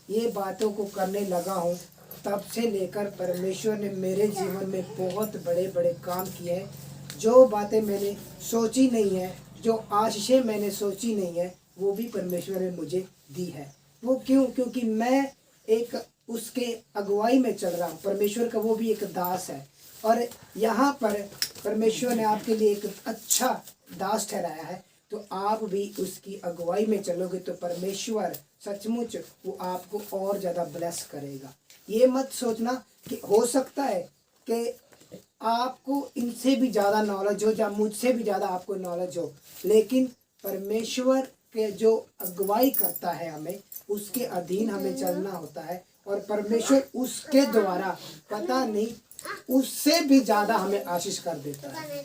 ये बातों को करने लगा हूँ तब से लेकर परमेश्वर ने मेरे जीवन में बहुत बड़े बड़े काम किए हैं। जो बातें मैंने सोची नहीं है, जो आशीषें मैंने सोची नहीं है, वो भी परमेश्वर ने मुझे दी है। वो क्यों? क्योंकि मैं एक उसके अगुवाई में चल रहा हूँ। परमेश्वर का वो भी एक दास है और यहाँ पर परमेश्वर ने आपके लिए एक अच्छा दास ठहराया है। तो आप भी उसकी अगुवाई में चलोगे तो परमेश्वर सचमुच वो आपको और ज़्यादा ब्लेस करेगा। ये मत सोचना कि हो सकता है कि आपको इनसे भी ज़्यादा नॉलेज हो या मुझसे भी ज़्यादा आपको नॉलेज हो, लेकिन परमेश्वर के जो अगुवाई करता है हमें उसके अधीन हमें चलना होता है। और परमेश्वर उसके द्वारा पता नहीं उससे भी ज़्यादा हमें आशीष कर देता है।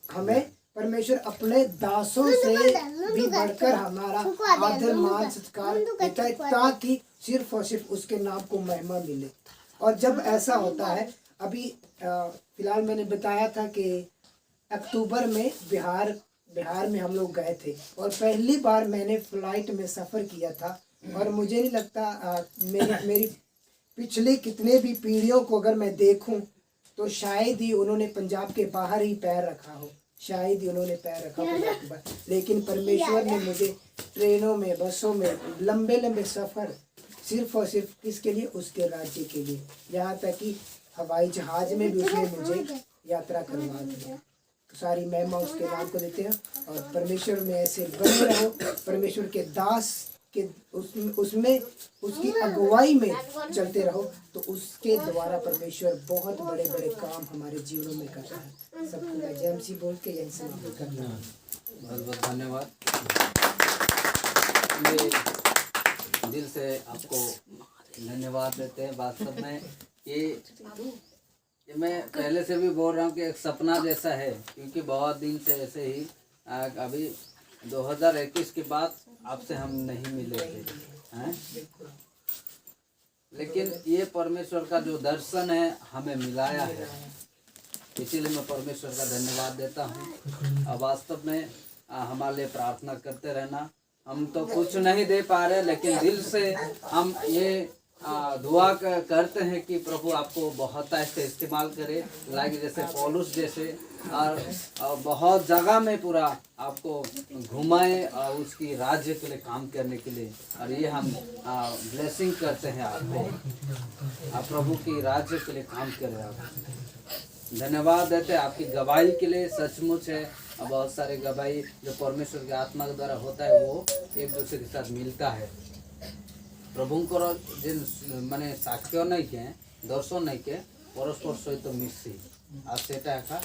हमें परमेश्वर अपने दासों से भी बढ़कर हमारा आदर मान सत्कार देता है ताकि सिर्फ और सिर्फ उसके नाम को महिमा मिले। और जब ऐसा होता है, अभी फिलहाल मैंने बताया था कि अक्टूबर में बिहार में हम लोग गए थे और पहली बार मैंने फ्लाइट में सफ़र किया था। और मुझे नहीं लगता मेरी पिछले कितने भी पीढ़ियों को अगर मैं देखूं तो शायद ही उन्होंने पंजाब के बाहर ही पैर रखा हो, शायद ही उन्होंने पैर रखा पंजाब के बाहर। लेकिन परमेश्वर ने मुझे ट्रेनों में, बसों में लंबे लंबे सफ़र सिर्फ और सिर्फ किसके लिए? उसके राज्य के लिए। यहाँ तक कि हवाई जहाज में भी उसने मुझे यात्रा करवा दिया। तो सारी महिमा उसके नाम को देते हैं। और परमेश्वर में ऐसे बने रहो, परमेश्वर के दास के उसमें उसकी अगुवाई में चलते रहो तो उसके द्वारा परमेश्वर बहुत बड़े बड़े काम हमारे जीवनों में करता है। सबको मैं जय मसीह बोल के यही समाप्त करता हूँ। बहुत बहुत धन्यवाद। ये दिल से आपको धन्यवाद देते हैं। वास्तव में ये मैं पहले से भी बोल रहा हूँ कि एक सपना जैसा है, क्योंकि बहुत दिन से ऐसे ही अभी 2021 के बाद आपसे हम नहीं मिले थे हैं। लेकिन ये परमेश्वर का जो दर्शन है हमें मिलाया है, इसीलिए मैं परमेश्वर का धन्यवाद देता हूँ। और वास्तव में हमारे लिए प्रार्थना करते रहना। हम तो कुछ नहीं दे पा रहे, लेकिन दिल से हम ये दुआ करते हैं कि प्रभु आपको बहुत ऐसे इस्तेमाल करे, लाइक जैसे पौलुस जैसे, और बहुत जगह में पूरा आपको घुमाए और उसकी राज्य के लिए काम करने के लिए। और ये हम ब्लेसिंग करते हैं आपको, आप प्रभु की राज्य के लिए काम करें। आप धन्यवाद देते हैं आपकी गवाही के लिए। सचमुच है बहुत सारे गवाही जो परमेश्वर की आत्मा के द्वारा होता है वो एक दूसरे के साथ मिलता है। प्रभुଙ୍କର ଯେନ୍ ମାନେ ସାକ୍ଷ୍ୟ ନାଇଁ କେ ଦର୍ଶନ ନାଇଁ କେ ପରସ୍ପର ସହିତ ମିଶି ଆଉ ସେଟା ଏକା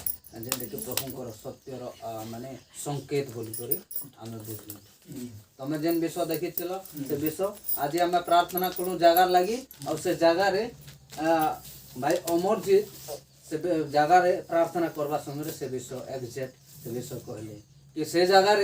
ଯେମିତିକି ପ୍ରଭୁଙ୍କର ସତ୍ୟର ମାନେ ସଂକେତ ବୋଲିକରି ଆମେ ବୁଝିଲୁ। ତମେ ଯେନ୍ ବିଷୟ ଦେଖିଥିଲ ସେ ବିଷୟ ଆଜି ଆମେ ପ୍ରାର୍ଥନା କଲୁ ଜାଗାର ଲାଗି, ଆଉ ସେ ଜାଗାରେ ଭାଇ ଅମରଜିତ ସେ ଜାଗାରେ ପ୍ରାର୍ଥନା करवा ସମୟରେ ସେ ବିଷୟ ଏକ୍ଜାକ୍ଟ ସେ ବିଷୟ କହିଲେ कि से जगह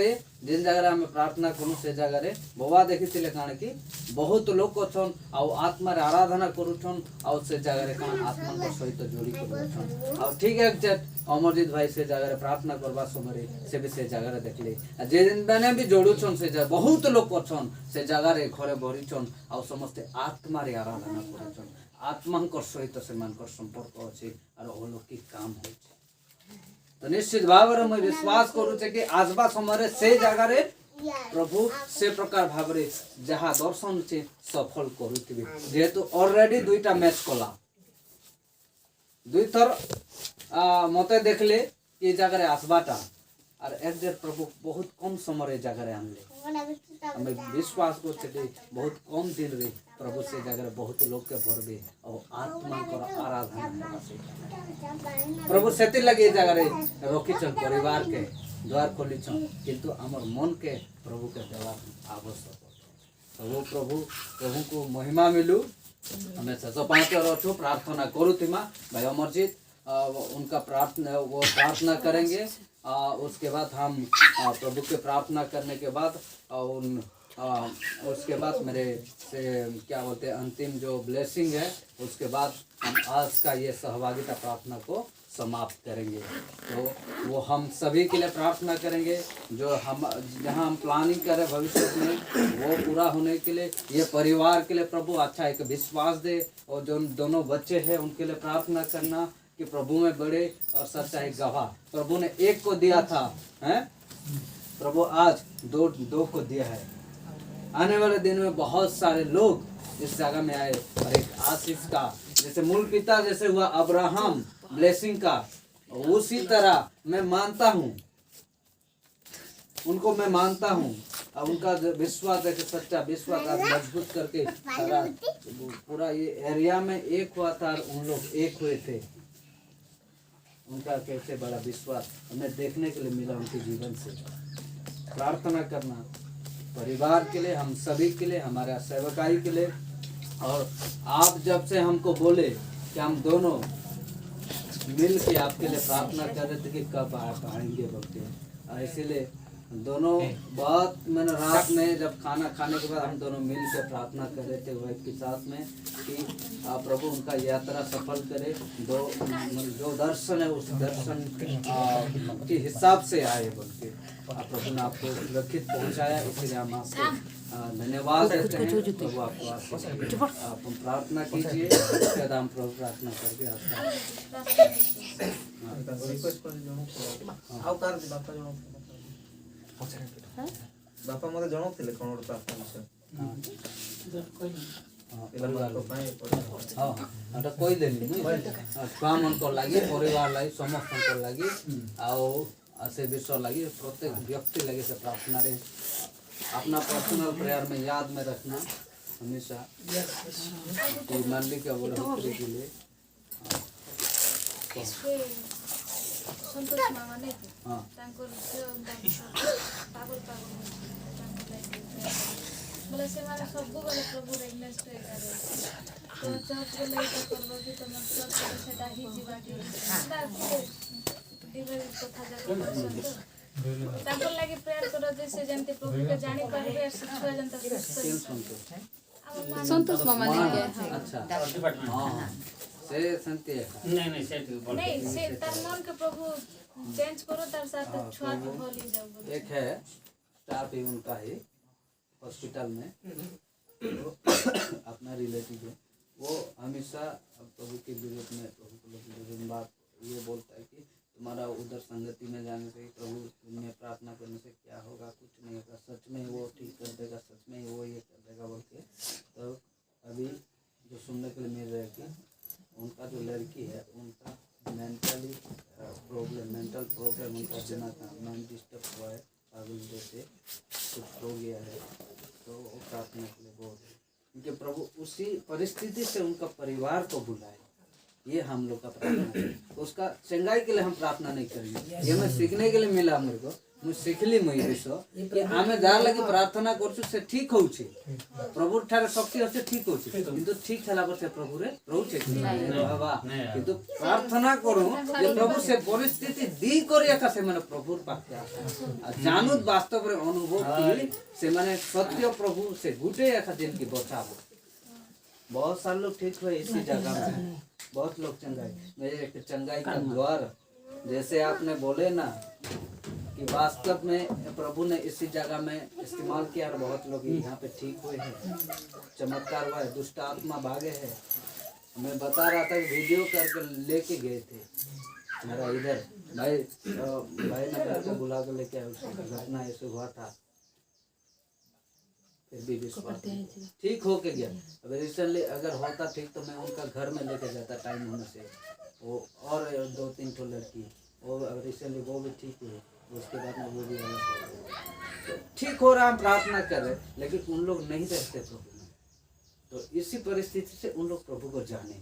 जिन जगह आम प्रार्थना करूँ से जगह बाबा देखी कण कि बहुत लोग अच्छन आउ आत्मा आराधना करुछन आउ से जगह कण आत्मा सहित जोड़ी कर ठीक एक्जेक्ट अमरजीत भाई से जगह प्रार्थना करवा समय से भी से जगह देखले जे मैंने भी जोड़ुछन से जगह बहुत लोग अच्छन से जगह घरे भरीछन आउ समस्ते आत्मा आराधना करुछन आत्मा सहित से संपर्क अच्छे और अलौकिक काम हो। तो निश्चित भाव में विश्वास करुचे कि आसबा समय से जगह प्रभु से प्रकार भाव जहाँ दर्शन से सफल करुवे जेहेतु ऑलरेडी दुईटा मैच कला दुई थर मते देखले कि जगह आसबाटा और एक्जेक्ट प्रभु बहुत कम समय जगह आनले हमें विश्वास कर बहुत कम दिन रे प्रभु से जगह बहुत लोग के भरबे और आत्मा आराधना प्रभु से लगे जगह रखीछन परिवार के द्वार खोलीछन किंतु आमर मन के प्रभु के देवा आवश्यक तो प्रभु को महिमा मिलू। हमें सपाटर अच्छो प्रार्थना करूथिमा भाई अमरजीत उनका प्रार्थना करेंगे। उसके बाद हम प्रभु के प्रार्थना करने के बाद उसके बाद मेरे से क्या बोलते हैं अंतिम जो ब्लेसिंग है उसके बाद हम आज का ये सहभागिता प्रार्थना को समाप्त करेंगे। तो वो हम सभी के लिए प्रार्थना करेंगे जो हम जहाँ हम प्लानिंग करें भविष्य में वो पूरा होने के लिए ये परिवार के लिए प्रभु अच्छा एक विश्वास दे और जो दोनों बच्चे हैं उनके लिए प्रार्थना करना कि प्रभु में बड़े और सच्चा एक गवाह प्रभु ने एक को दिया था हैं प्रभु आज दो को दिया है। आने वाले दिन में बहुत सारे लोग इस जगह में आए और एक आशीष का जैसे मूल पिता जैसे हुआ अब्राहम ब्लेसिंग का उसी तरह मैं मानता हूँ उनको मैं मानता हूँ और उनका विश्वास है कि सच्चा विश्वास आज मजबूत करके पूरा ये एरिया में एक हुआ था और उन लोग एक हुए थे। उनका कैसे बड़ा विश्वास हमें देखने के लिए मिला उनके जीवन से। प्रार्थना करना परिवार के लिए हम सभी के लिए हमारे सेवकाई के लिए और आप जब से हमको बोले कि हम दोनों मिल के आपके लिए प्रार्थना कर रहे थे कि कब आप आएंगे बोलते इसीलिए दोनों बहुत मैंने रात में जब खाना खाने के बाद हम दोनों मिल के प्रार्थना कर रहे थे वाइफ के साथ में कि प्रभु उनका यात्रा सफल करे जो दर्शन है उस दर्शन के हिसाब से आए बोल के प्रभु ने आपको सुरक्षित पहुंचाया इसलिए हम आपको धन्यवाद देते हैं। प्रभु आपको आप प्रार्थना कीजिए उसके बाद हम प्रभु प्रार्थना करके बापा मते जणाउथिले कोन गोटे प्रार्थना विषय हाँ कोई देनी छुआ मन को लगी परिवार लगी समस्त लगी से विषय लगी प्रत्येक व्यक्ति लगे से प्रार्थना रे अपना पर्सनल प्रेयर में याद में रखना हमेशा मंडली के बढ़ोतरी के लिए। संतोष मामा नहीं थे पागल बोले से मारे सब बोले प्रभु रेगनेस पे करे तो चर्च को लेकर करबो कि तुम चर्च को सेटा ही जीवा की दिवे कथा जाको ताको लागि प्रेयर करो जैसे जनते प्रभु के जानि पारबे शिक्षा जनता संतोष मामा मान लेके अच्छा डिपार्टमेंट हाँ से संते नहीं सेठ बोल नहीं से तार मन के प्रभु चेंज करो तार साथ छुआ के भोली जाओ बोले। एक है स्टाफ ही उनका ही हॉस्पिटल में तो अपना रिलेटिव है वो हमेशा प्रभु के विरोध में प्रभु के विरोध में बात ये बोलता है कि तुम्हारा उधर संगति में जाने से प्रभु में प्रार्थना करने से क्या होगा, कुछ नहीं होगा, सच में वो ठीक कर देगा, सच में वो ये कर देगा बोल के। तो अभी जो सुनने के लिए मिल रहा है कि उनका जो लड़की है उनका मेंटल प्रॉब्लम उनका जना था, माइंड डिस्टर्ब हुआ है, पागल जैसे कुछ हो गया है। तो वो प्रार्थना के लिए बोल रहे हैं क्योंकि प्रभु उसी परिस्थिति से उनका परिवार को बुलाए, ये हम लोग का प्रार्थना है। उसका चंगाई के लिए हम प्रार्थना नहीं करेंगे, ये मैं सीखने के लिए मिला मेरे को, मुझे सीखली मुझे विषय कि आमे जार लगी प्रार्थना करछु से ठीक होउछे, प्रभु ठारे शक्ति होছে ঠিক होउछे, কিন্তু ঠিক ହେଲା पर से प्रभु रे रहउछे बाबा, কিন্তু प्रार्थना करू जे प्रभु से परिस्थिति दी करी एका से माने प्रभु पाके आसे आ जानुत वास्तव रे अनुभव की से माने सत्य प्रभु से गुटे एका दिन की बचाबो। बहुत सारे लोग ठीक हुए इसी जगह में, बहुत लोग चंगाई, मेरे एक चंगाई का द्वार जैसे आपने बोले ना कि वास्तव में प्रभु ने इसी जगह में इस्तेमाल किया और बहुत लोग यहाँ पे ठीक हुए हैं, चमत्कार हुआ है, दुष्ट आत्मा भागे हैं। मैं बता रहा था कि वीडियो करके लेके गए थे मेरा इधर भाई ने मेरे को बुला कर लेके आया, उसकी घटना ऐसे हुआ था, फिर भी विश्वास ठीक हो के गया। अब रिसेंटली अगर होता ठीक तो मैं उनका घर में लेके जाता टाइम होने से, वो और 2-3 ठो लड़की वो रिसेंटली वो भी ठीक हुई, उसके बाद में वो भी अलग हो गया। तो ठीक हो रहा, हम प्रार्थना कर रहे, लेकिन उन लोग नहीं रहते प्रभु में। तो इसी परिस्थिति से उन लोग प्रभु को जाने,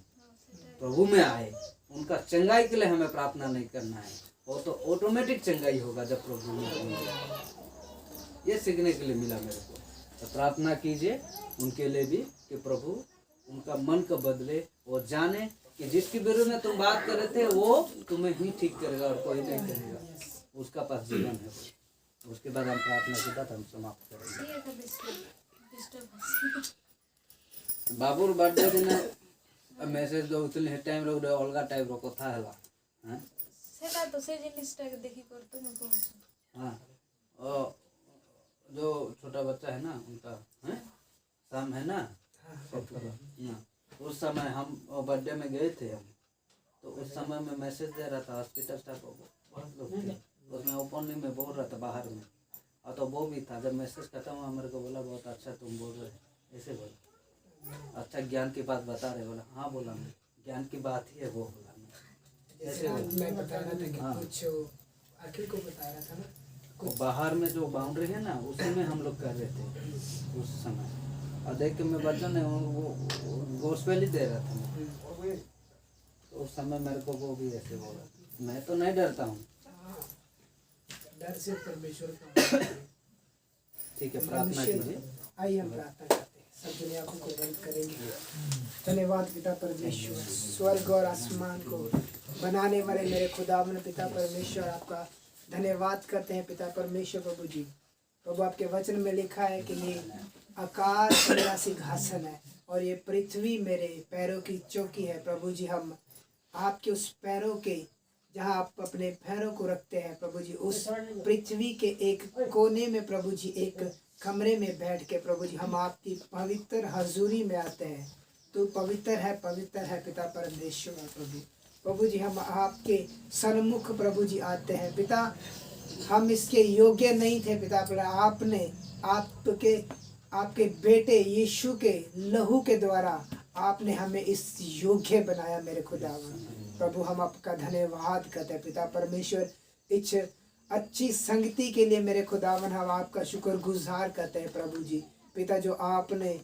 प्रभु में आए, उनका चंगाई के लिए हमें प्रार्थना नहीं करना है, वो तो ऑटोमेटिक चंगाई होगा जब प्रभु में होंगे। ये सीखने के लिए मिला मेरे को। तो प्रार्थना कीजिए उनके लिए भी कि प्रभु उनका मन को बदले, वो जाने कि जिसके विरुद्ध में तुम बात कर रहे थे वो तुम्हें ही ठीक करेगा और कोई नहीं करेगा, उसका पास जीवन है। उसके बाद हम प्रार्थना के बाद हम समाप्त करेंगे। बाबूर बर्थडे दिन मेसेज दउतले हे टाइम रो अलगा टाइप रो कथा हला हैं सेटा तो से जिनिसटा के देखि करतो न कहू। हां ओ जो छोटा बच्चा है ना उनका हैं शाम है ना ना उस समय हम बर्थडे में गए थे हम, तो उस समय में मैसेज दे रहा था हॉस्पिटल स्टाफ को, बहुत लोग थे उसमें ओपनली में बोल रहा था बाहर में, और तो वो भी था। जब मैसेज खत्म हुआ मेरे को बोला बहुत अच्छा तुम बोल रहे ऐसे बोला, अच्छा ज्ञान की बात बता रहे, बोला हाँ बोला मैं ज्ञान की बात ही है वो बोला मैं जैसे मैं बता रहा था कि कुछ अखिल को बता रहा था ना, वो बाहर में जो बाउंड्री है ना उसी में हम लोग कर रहे थे उस समय, और देख के मैं बच्चों ने वो गोस्पेल ही दे रहा था मैं, तो उस समय मेरे को वो भी ऐसे बोला। मैं तो नहीं डरता हूँ, डर से परमेश्वर का ठीक है प्रार्थना कीजिए। आइए हम प्रार्थना करते हैं, सब दुनिया को बंद करेंगे। धन्यवाद पिता परमेश्वर, स्वर्ग और आसमान को बनाने वाले मेरे खुदावन पिता परमेश्वर, आपका धन्यवाद करते हैं पिता परमेश्वर। प्रभु जी प्रभु आपके वचन में लिखा है कि ये आकाश मेरा सिंहासन है और ये पृथ्वी मेरे पैरों की चौकी है। प्रभु जी हम आपके उस पैरों के जहाँ आप अपने पैरों को रखते हैं प्रभु जी, उस पृथ्वी के एक कोने में प्रभु जी एक कमरे में बैठ के प्रभु जी हम आपकी पवित्र हजूरी में आते हैं। तो पवित्र है पिता परमेश्वर। प्रभु जी हम आपके सन्मुख प्रभु जी आते हैं पिता, हम इसके योग्य नहीं थे पिता, पर आपने आपके बेटे यीशु के लहू के द्वारा आपने हमें इस योग्य बनाया मेरे खुदावन। प्रभु हम आपका धन्यवाद करते हैं पिता परमेश्वर, इस अच्छी संगति के लिए मेरे खुदावन हम आपका शुक्रगुजार करते हैं प्रभु जी। पिता जो आपने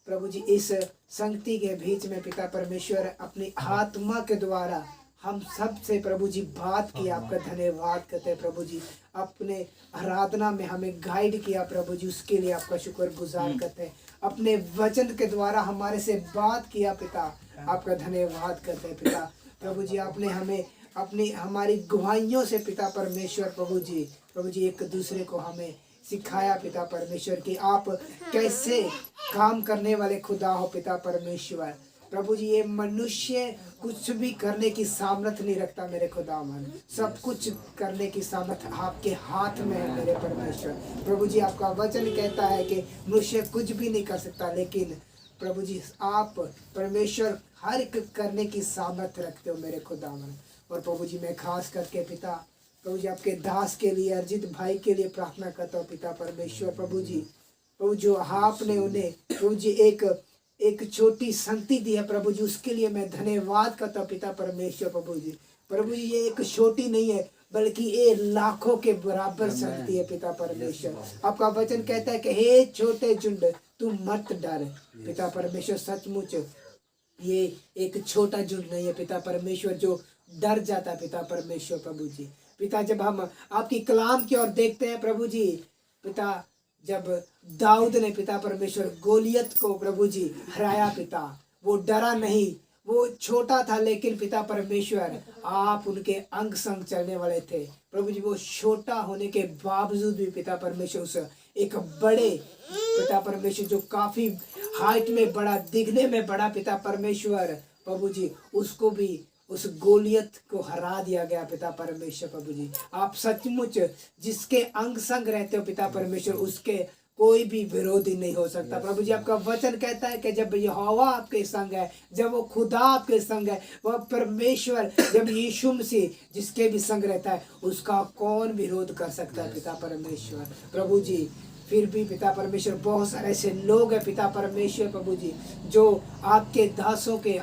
प्रभु जी इस संगति के बीच में पिता परमेश्वर अपनी आत्मा के द्वारा हम सब से प्रभु जी बात की, आपका धन्यवाद करते हैं प्रभु जी। अपने आराधना में हमें गाइड किया प्रभु जी, उसके लिए आपका शुक्रगुजार करते हैं। अपने वचन के द्वारा हमारे से बात किया पिता, आपका धन्यवाद करते हैं पिता। प्रभु जी आपने हमें अपनी हमारी गवाहियों से पिता परमेश्वर प्रभु जी एक दूसरे को हमें सिखाया पिता परमेश्वर कि आप कैसे काम करने वाले खुदा हो पिता परमेश्वर। प्रभु जी ये मनुष्य कुछ भी करने की सामर्थ नहीं रखता मेरे खुदावन, सब कुछ करने की सामर्थ आपके हाथ में है मेरे परमेश्वर। प्रभु जी आपका वचन कहता है कि मनुष्य कुछ भी नहीं कर सकता, लेकिन प्रभु जी आप परमेश्वर हर एक करने की सामर्थ रखते हो मेरे खुदावन। और प्रभु जी मैं खास करके पिता प्रभु जी आपके दास के लिए, अर्जित भाई के लिए प्रार्थना करता हूँ पिता परमेश्वर। प्रभु जी प्रभु जो आपने उन्हें प्रभु जी एक छोटी संगति दी है प्रभु जी, उसके लिए मैं धन्यवाद करता हूँ पिता परमेश्वर। प्रभु जी ये एक छोटी नहीं है बल्कि ये लाखों के बराबर संगति है पिता परमेश्वर। आपका वचन कहता है कि हे छोटे झुंड तू मत डर पिता परमेश्वर। सचमुच ये एक छोटा झुंड नहीं है पिता परमेश्वर जो डर जाता पिता परमेश्वर। प्रभु जी पिता जब हम आपकी कलाम की ओर देखते हैं प्रभु जी, पिता जब दाऊद ने पिता परमेश्वर गोलियत को प्रभु जी हराया पिता, वो डरा नहीं, वो छोटा था लेकिन पिता परमेश्वर आप उनके अंग संग चलने वाले थे प्रभु जी। वो छोटा होने के बावजूद भी पिता परमेश्वर उस एक बड़े पिता परमेश्वर जो काफी हाइट में बड़ा, दिखने में बड़ा पिता परमेश्वर प्रभु जी, उसको भी उस गोलियत को हरा दिया गया पिता परमेश्वर। प्रभु जी आप सचमुच जिसके अंग संग रहते हो पिता परमेश्वर, उसके कोई भी विरोधी नहीं हो सकता प्रभु जी। आपका वचन कहता है कि जब यहोवा आपके संग है, जब वो खुदा आपके संग है, वह परमेश्वर जब यीशु मसीह जिसके भी संग रहता है, उसका कौन विरोध कर सकता है पिता परमेश्वर। प्रभु जी फिर भी पिता परमेश्वर बहुत सारे ऐसे लोग हैं पिता परमेश्वर प्रभु जी, जो आपके दासों के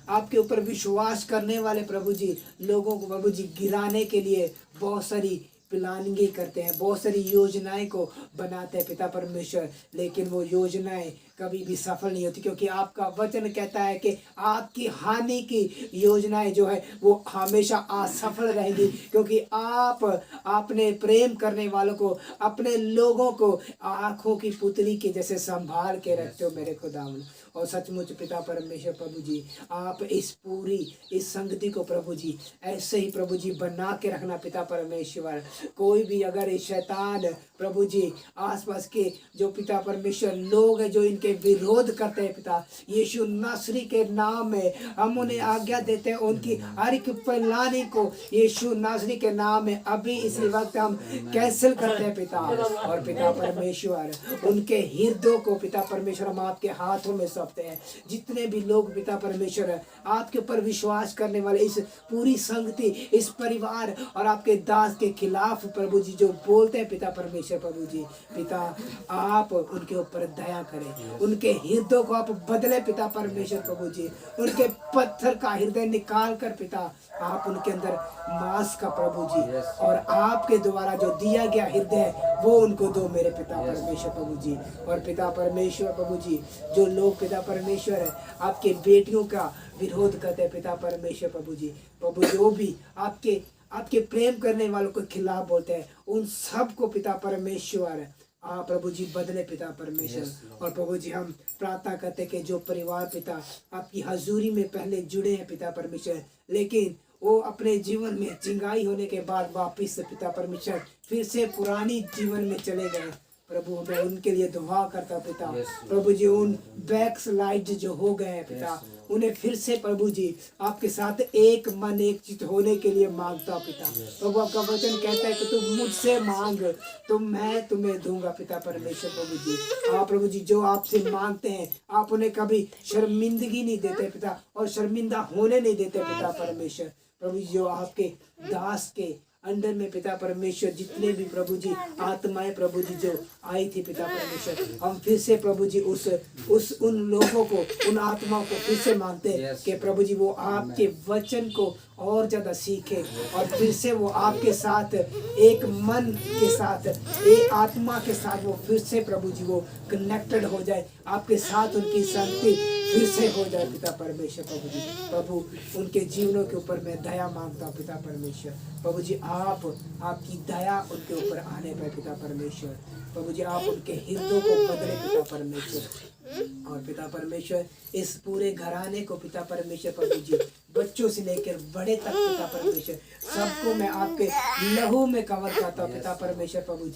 आपके ऊपर विश्वास करने वाले प्रभु जी लोगों को प्रभु जी गिराने के लिए बहुत सारी प्लानिंग करते हैं, बहुत सारी योजनाएं को बनाते हैं पिता परमेश्वर, लेकिन वो योजनाएं कभी भी सफल नहीं होती, क्योंकि आपका वचन कहता है कि आपकी हानि की योजनाएं जो है वो हमेशा असफल रहेंगी, क्योंकि आपने प्रेम करने वालों को, अपने लोगों को आंखों की पुतली के जैसे संभाल के रखते हो मेरे खुदावन। और सचमुच पिता परमेश्वर प्रभु जी आप इस संगति को प्रभु जी ऐसे ही प्रभु जी बना के रखना पिता परमेश्वर। कोई भी अगर इस शैतान प्रभु जी आसपास के जो पिता परमेश्वर लोग हैं जो इनके विरोध करते हैं पिता, यीशु नासरी के नाम में हम उन्हें आज्ञा देते हैं, उनकी हर एक प्लानिंग को यीशु नासरी के नाम में अभी इसी वक्त हम कैंसिल करते हैं पिता। और पिता परमेश्वर उनके हृदयों को पिता परमेश्वर हम आपके हाथों में सौंपते हैं। जितने भी लोग पिता परमेश्वर आपके ऊपर विश्वास करने वाले, इस पूरी संगति, इस परिवार और आपके दास के खिलाफ प्रभु जी जो बोलते हैं पिता परमेश्वर प्रभु जी, पिता आप उनके ऊपर दया करें, उनके हृदयों को आप बदले पिता परमेश्वर प्रभु जी, उनके पत्थर का हृदय निकाल कर पिता आप उनके अंदर मांस का प्रभु जी और आपके द्वारा जो दिया गया हृदय वो उनको दो मेरे पिता परमेश्वर प्रभु जी। और पिता परमेश्वर प्रभु जी जो लोग पिता परमेश्वर है आपके बेटियों का विरोध करते हैं पिता परमेश्वर प्रभु जी, प्रभु जो भी आपके प्रेम करने वालों के खिलाफ बोलते हैं, उन सब को पिता परमेश्वर आप प्रभु जी बदले पिता परमेश्वर। और प्रभु जी हम प्रार्थना करते कि जो परिवार पिता आपकी हजूरी में पहले जुड़े हैं पिता परमेश्वर, लेकिन वो अपने जीवन में चिंगाई होने के बाद वापिस से पिता परमेश्वर फिर से पुरानी जीवन में चले गए, प्रभु मैं उनके लिए दुआ करता पिता प्रभु जी, उन बैक स्लाइड जो हो गए हैं पिता उन्हें फिर से प्रभु जी आपके साथ एक मन एक चित होने के लिए मांगता पिता। प्रभु आपका वचन कहता है कि तुम मुझसे मांग तो मैं तुम्हें दूंगा पिता परमेश्वर प्रभु जी। आप प्रभु जी जो आपसे मांगते हैं आप उन्हें कभी शर्मिंदगी नहीं देते पिता और शर्मिंदा होने नहीं देते पिता परमेश्वर प्रभु जी। जो आपके दास के अंदर में पिता परमेश्वर जितने भी प्रभु जी आत्माएं प्रभु जी जो आई थी पिता परमेश्वर, हम फिर से प्रभु जी उन लोगों को, उन आत्माओं को फिर से मानते हैं कि प्रभु जी वो आपके वचन को और ज्यादा सीखे और फिर से वो आपके साथ एक मन के साथ, एक आत्मा के साथ वो फिर से प्रभु जी वो कनेक्टेड हो जाए, आपके साथ उनकी शांति फिर से हो जाए पिता परमेश्वर प्रभु जी। प्रभु उनके जीवनों के ऊपर मैं दया मांगता हूँ पिता परमेश्वर प्रभु जी, आपकी दया उनके ऊपर आने पर पिता परमेश्वर प्रभु जी, आप उनके हृदयों को बदले पिता परमेश्वर। और पिता परमेश्वर इस पूरे घराने को पिता परमेश्वर प्रभु जी बच्चों से लेकर बड़े तक पिता परमेश्वर सबको मैं आपके लहू में कवर करता हूँ पिता परमेश्वर। प्रभु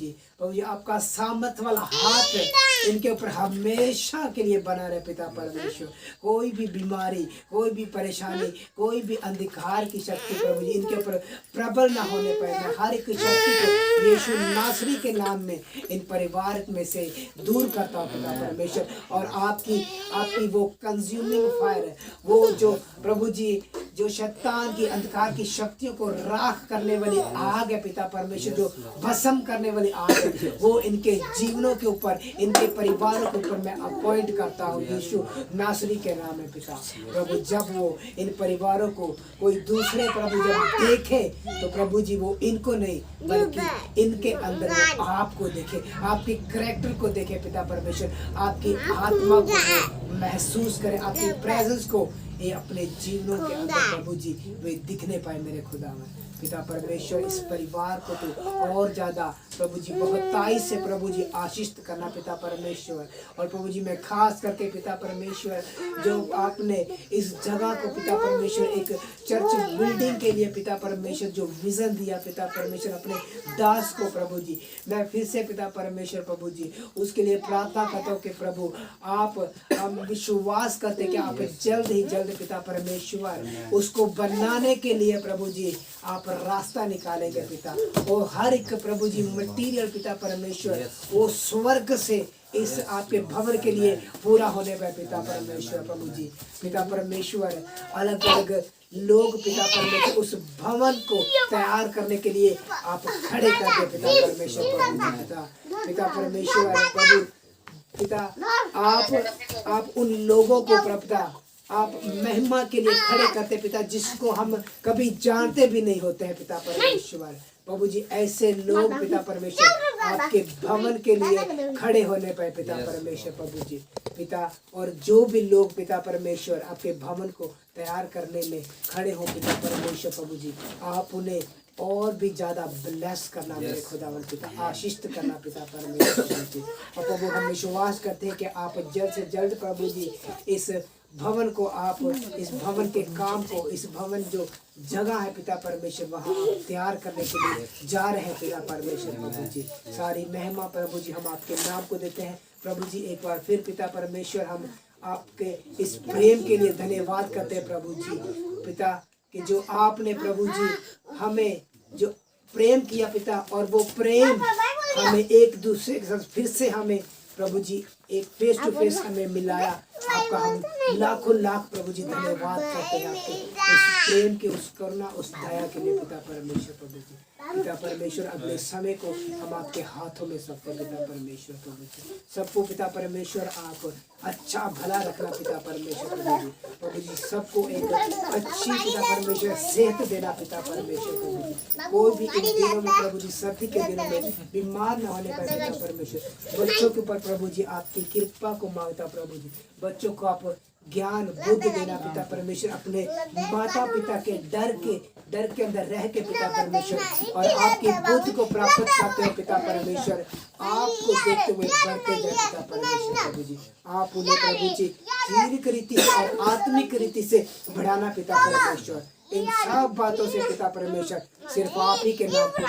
जी आपका सामर्थ वाला हाथ इनके ऊपर हमेशा के लिए बना रहे पिता परमेश्वर। कोई भी बीमारी, कोई भी परेशानी, कोई भी अंधकार की शक्ति प्रभु जी इनके ऊपर प्रबल ना होने पाए। मैं हर एक शक्ति को यीशु नासरी के नाम में इन परिवार में से दूर करता हूँ पिता परमेश्वर। और आपकी वो कंज्यूमिंग फायर है, वो जो प्रभु जी जो शैतान की अंधकार की शक्तियों को राख करने वाली आग है पिता परमेश्वर, जो भस्म करने वाली आग है, वो इनके जीवनों के ऊपर, इनके परिवारों के ऊपर मैं अपॉइंट करता हूँ यीशु नासरी के नाम में पिता प्रभु। जब वो इन परिवारों को कोई दूसरे प्रभु जब देखे तो प्रभु जी वो इनको नहीं बल्कि इनके अंदर वो आपको देखे, आपके करैक्टर को देखे पिता परमेश्वर, आपकी आत्मा को महसूस करे, आपकी प्रेजेंस को ये अपने जीवनों के अंदर प्रभु जी वे दिखने पाए मेरे खुदा में पिता परमेश्वर। इस परिवार को तो और ज्यादा प्रभु जी बहुताई से प्रभु जी आशीष करना पिता परमेश्वर। और प्रभु जी मैं खास करके पिता परमेश्वर जो आपने इस जगह को पिता परमेश्वर एक चर्च बिल्डिंग के लिए पिता परमेश्वर जो विजन दिया पिता परमेश्वर अपने दास को प्रभु जी, मैं फिर से पिता परमेश्वर प्रभु जी उसके लिए प्रार्थना करता हूँ कि प्रभु आप, हम विश्वास करते कि आप जल्द ही जल्द पिता परमेश्वर उसको बनाने के लिए प्रभु जी आप रास्ता निकालेंगे पिता। और हर एक प्रभु जी मटीरियल पिता परमेश्वर वो स्वर्ग से इस आपके भवन के लिए पूरा होने पर पिता परमेश्वर प्रभु जी। पिता परमेश्वर अलग अलग लोग पिता परमेश्वर उस भवन को तैयार करने के लिए आप खड़े कर दे पिता परमेश्वर प्रभु। पिता परमेश्वर प्रभु पिता आप उन लोगों को पिता आप महिमा के लिए खड़े करते पिता जिसको हम कभी जानते भी नहीं होते हैं पिता परमेश्वर प्रभु जी। ऐसे लोग पिता परमेश्वर आपके भवन के लिए खड़े होने पर पिता परमेश्वर प्रभु जी पिता। और जो भी लोग पिता परमेश्वर आपके भवन को तैयार करने में खड़े हो पिता परमेश्वर प्रभु जी, आप उन्हें और भी ज्यादा ब्लेस करना मेरे खुदावन पिता, आशीष करना पिता परमेश्वर प्रभु जी। और प्रभु हम विश्वास करते हैं कि आप जल्द से जल्द प्रभु जी इस भवन को, आप इस भवन के काम को, इस भवन जो जगह है पिता परमेश्वर वहाँ आप तैयार करने के लिए जा रहे हैं पिता परमेश्वर प्रभु जी। सारी महिमा प्रभु जी हम आपके नाम को देते हैं प्रभु जी। एक बार फिर पिता परमेश्वर हम आपके इस प्रेम के लिए धन्यवाद करते हैं प्रभु जी पिता, कि जो आपने प्रभु जी हमें जो प्रेम किया पिता, और वो प्रेम हमें एक दूसरे के साथ फिर से हमें प्रभु जी एक फेस टू फेस हमें मिलाया। आपका हम लाखों लाख प्रभु जी धन्यवाद करते हैं आपके उस प्रेम के, उस करुणा, उस दया के लिए पिता परमेश्वर प्रभु जी। पिता परमेश्वर अगले समय को हम आपके हाथों में सबको पिता परमेश्वर प्रभु जी, सबको पिता परमेश्वर आप अच्छा भला रखना पिता परमेश्वर प्रभु जी। सबको एक अच्छी पिता परमेश्वर सेहत देना पिता परमेश्वर प्रभु जी। कोई भी इन दिनों में प्रभु जी सर्दी के दिनों में बीमार न होने पर पिता परमेश्वर बच्चों के ऊपर प्रभु जी आपकी कृपा को मांगता प्रभु जी। बच्चों को आप ज्ञान बुद्धि देना पिता परमेश्वर, अपने माता पिता के डर के अंदर रह के पिता परमेश्वर, और आपकी बुद्धि को प्राप्त करते हो पिता परमेश्वर, आपको देखते हुए बढ़ते जाए पिता परमेश्वर प्रभु जी। आप उन्हें प्रभु जी शारीरिक रीति और आत्मिक रीति से बढ़ाना पिता परमेश्वर। इन सब बातों से पिता परमेश्वर सिर्फ आप ही के नाम को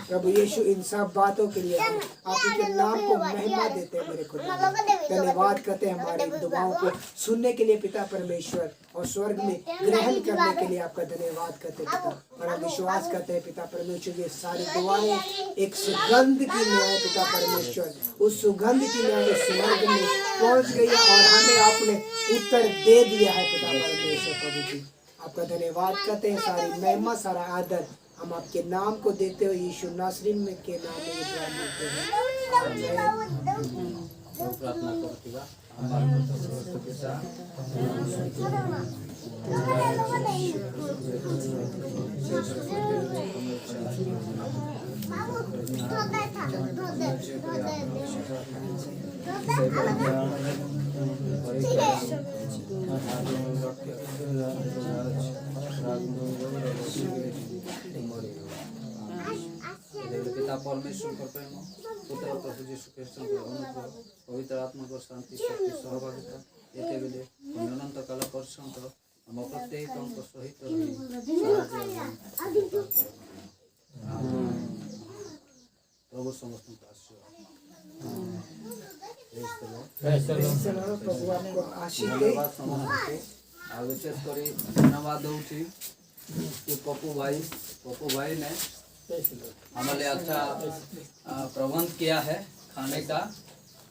प्रभु यीशु, इन सब बातों के लिए हम आप ही के नाम को महिमा देते हैं मेरे खुदा। धन्यवाद करते हैं हमारी दुआओं को सुनने के लिए पिता परमेश्वर, और स्वर्ग में ग्रहण करने के लिए आपका धन्यवाद करते हैं पिता। और हम विश्वास करते हैं पिता परमेश्वर ये सारी दुआएं एक सुगंध की न्याय पिता परमेश्वर, उस सुगंध की न्याय स्वर्ग में पहुंच गई है और हमें आपने उत्तर दे दिया है पिता परमेश्वर प्रभु जी। आपका धन्यवाद करते हैं, सारी महिमा सारा आदर हम आपके नाम को देते हो यीशु नासरी में के नाम में ये दुआ मांगते हैं आमीन। प्रार्थना करतीगा पिता परमेश्वर को प्रेम, पुत्र प्रभु यीशु ख्रीष्ट को अनुग्रह, पवित्र आत्मा को शांति शक्ति सहभागिता एते बेले अनंत काल पर्यंत ଆମ ପ୍ରତ୍ୟେକଙ୍କ ସହିତ ରହି ସାହାଯ୍ୟ ଏବଂ ପ୍ରଭୁ ସମସ୍ତଙ୍କୁ चलो प्रभु आपको आशीष दे। धन्यवाद ସମସ୍ତଙ୍କୁ ଆଉ विशेष କରି धन्यवाद ଦଉଛି कि पप्पू भाई ने हमारे लिए अच्छा प्रबंध किया है खाने का।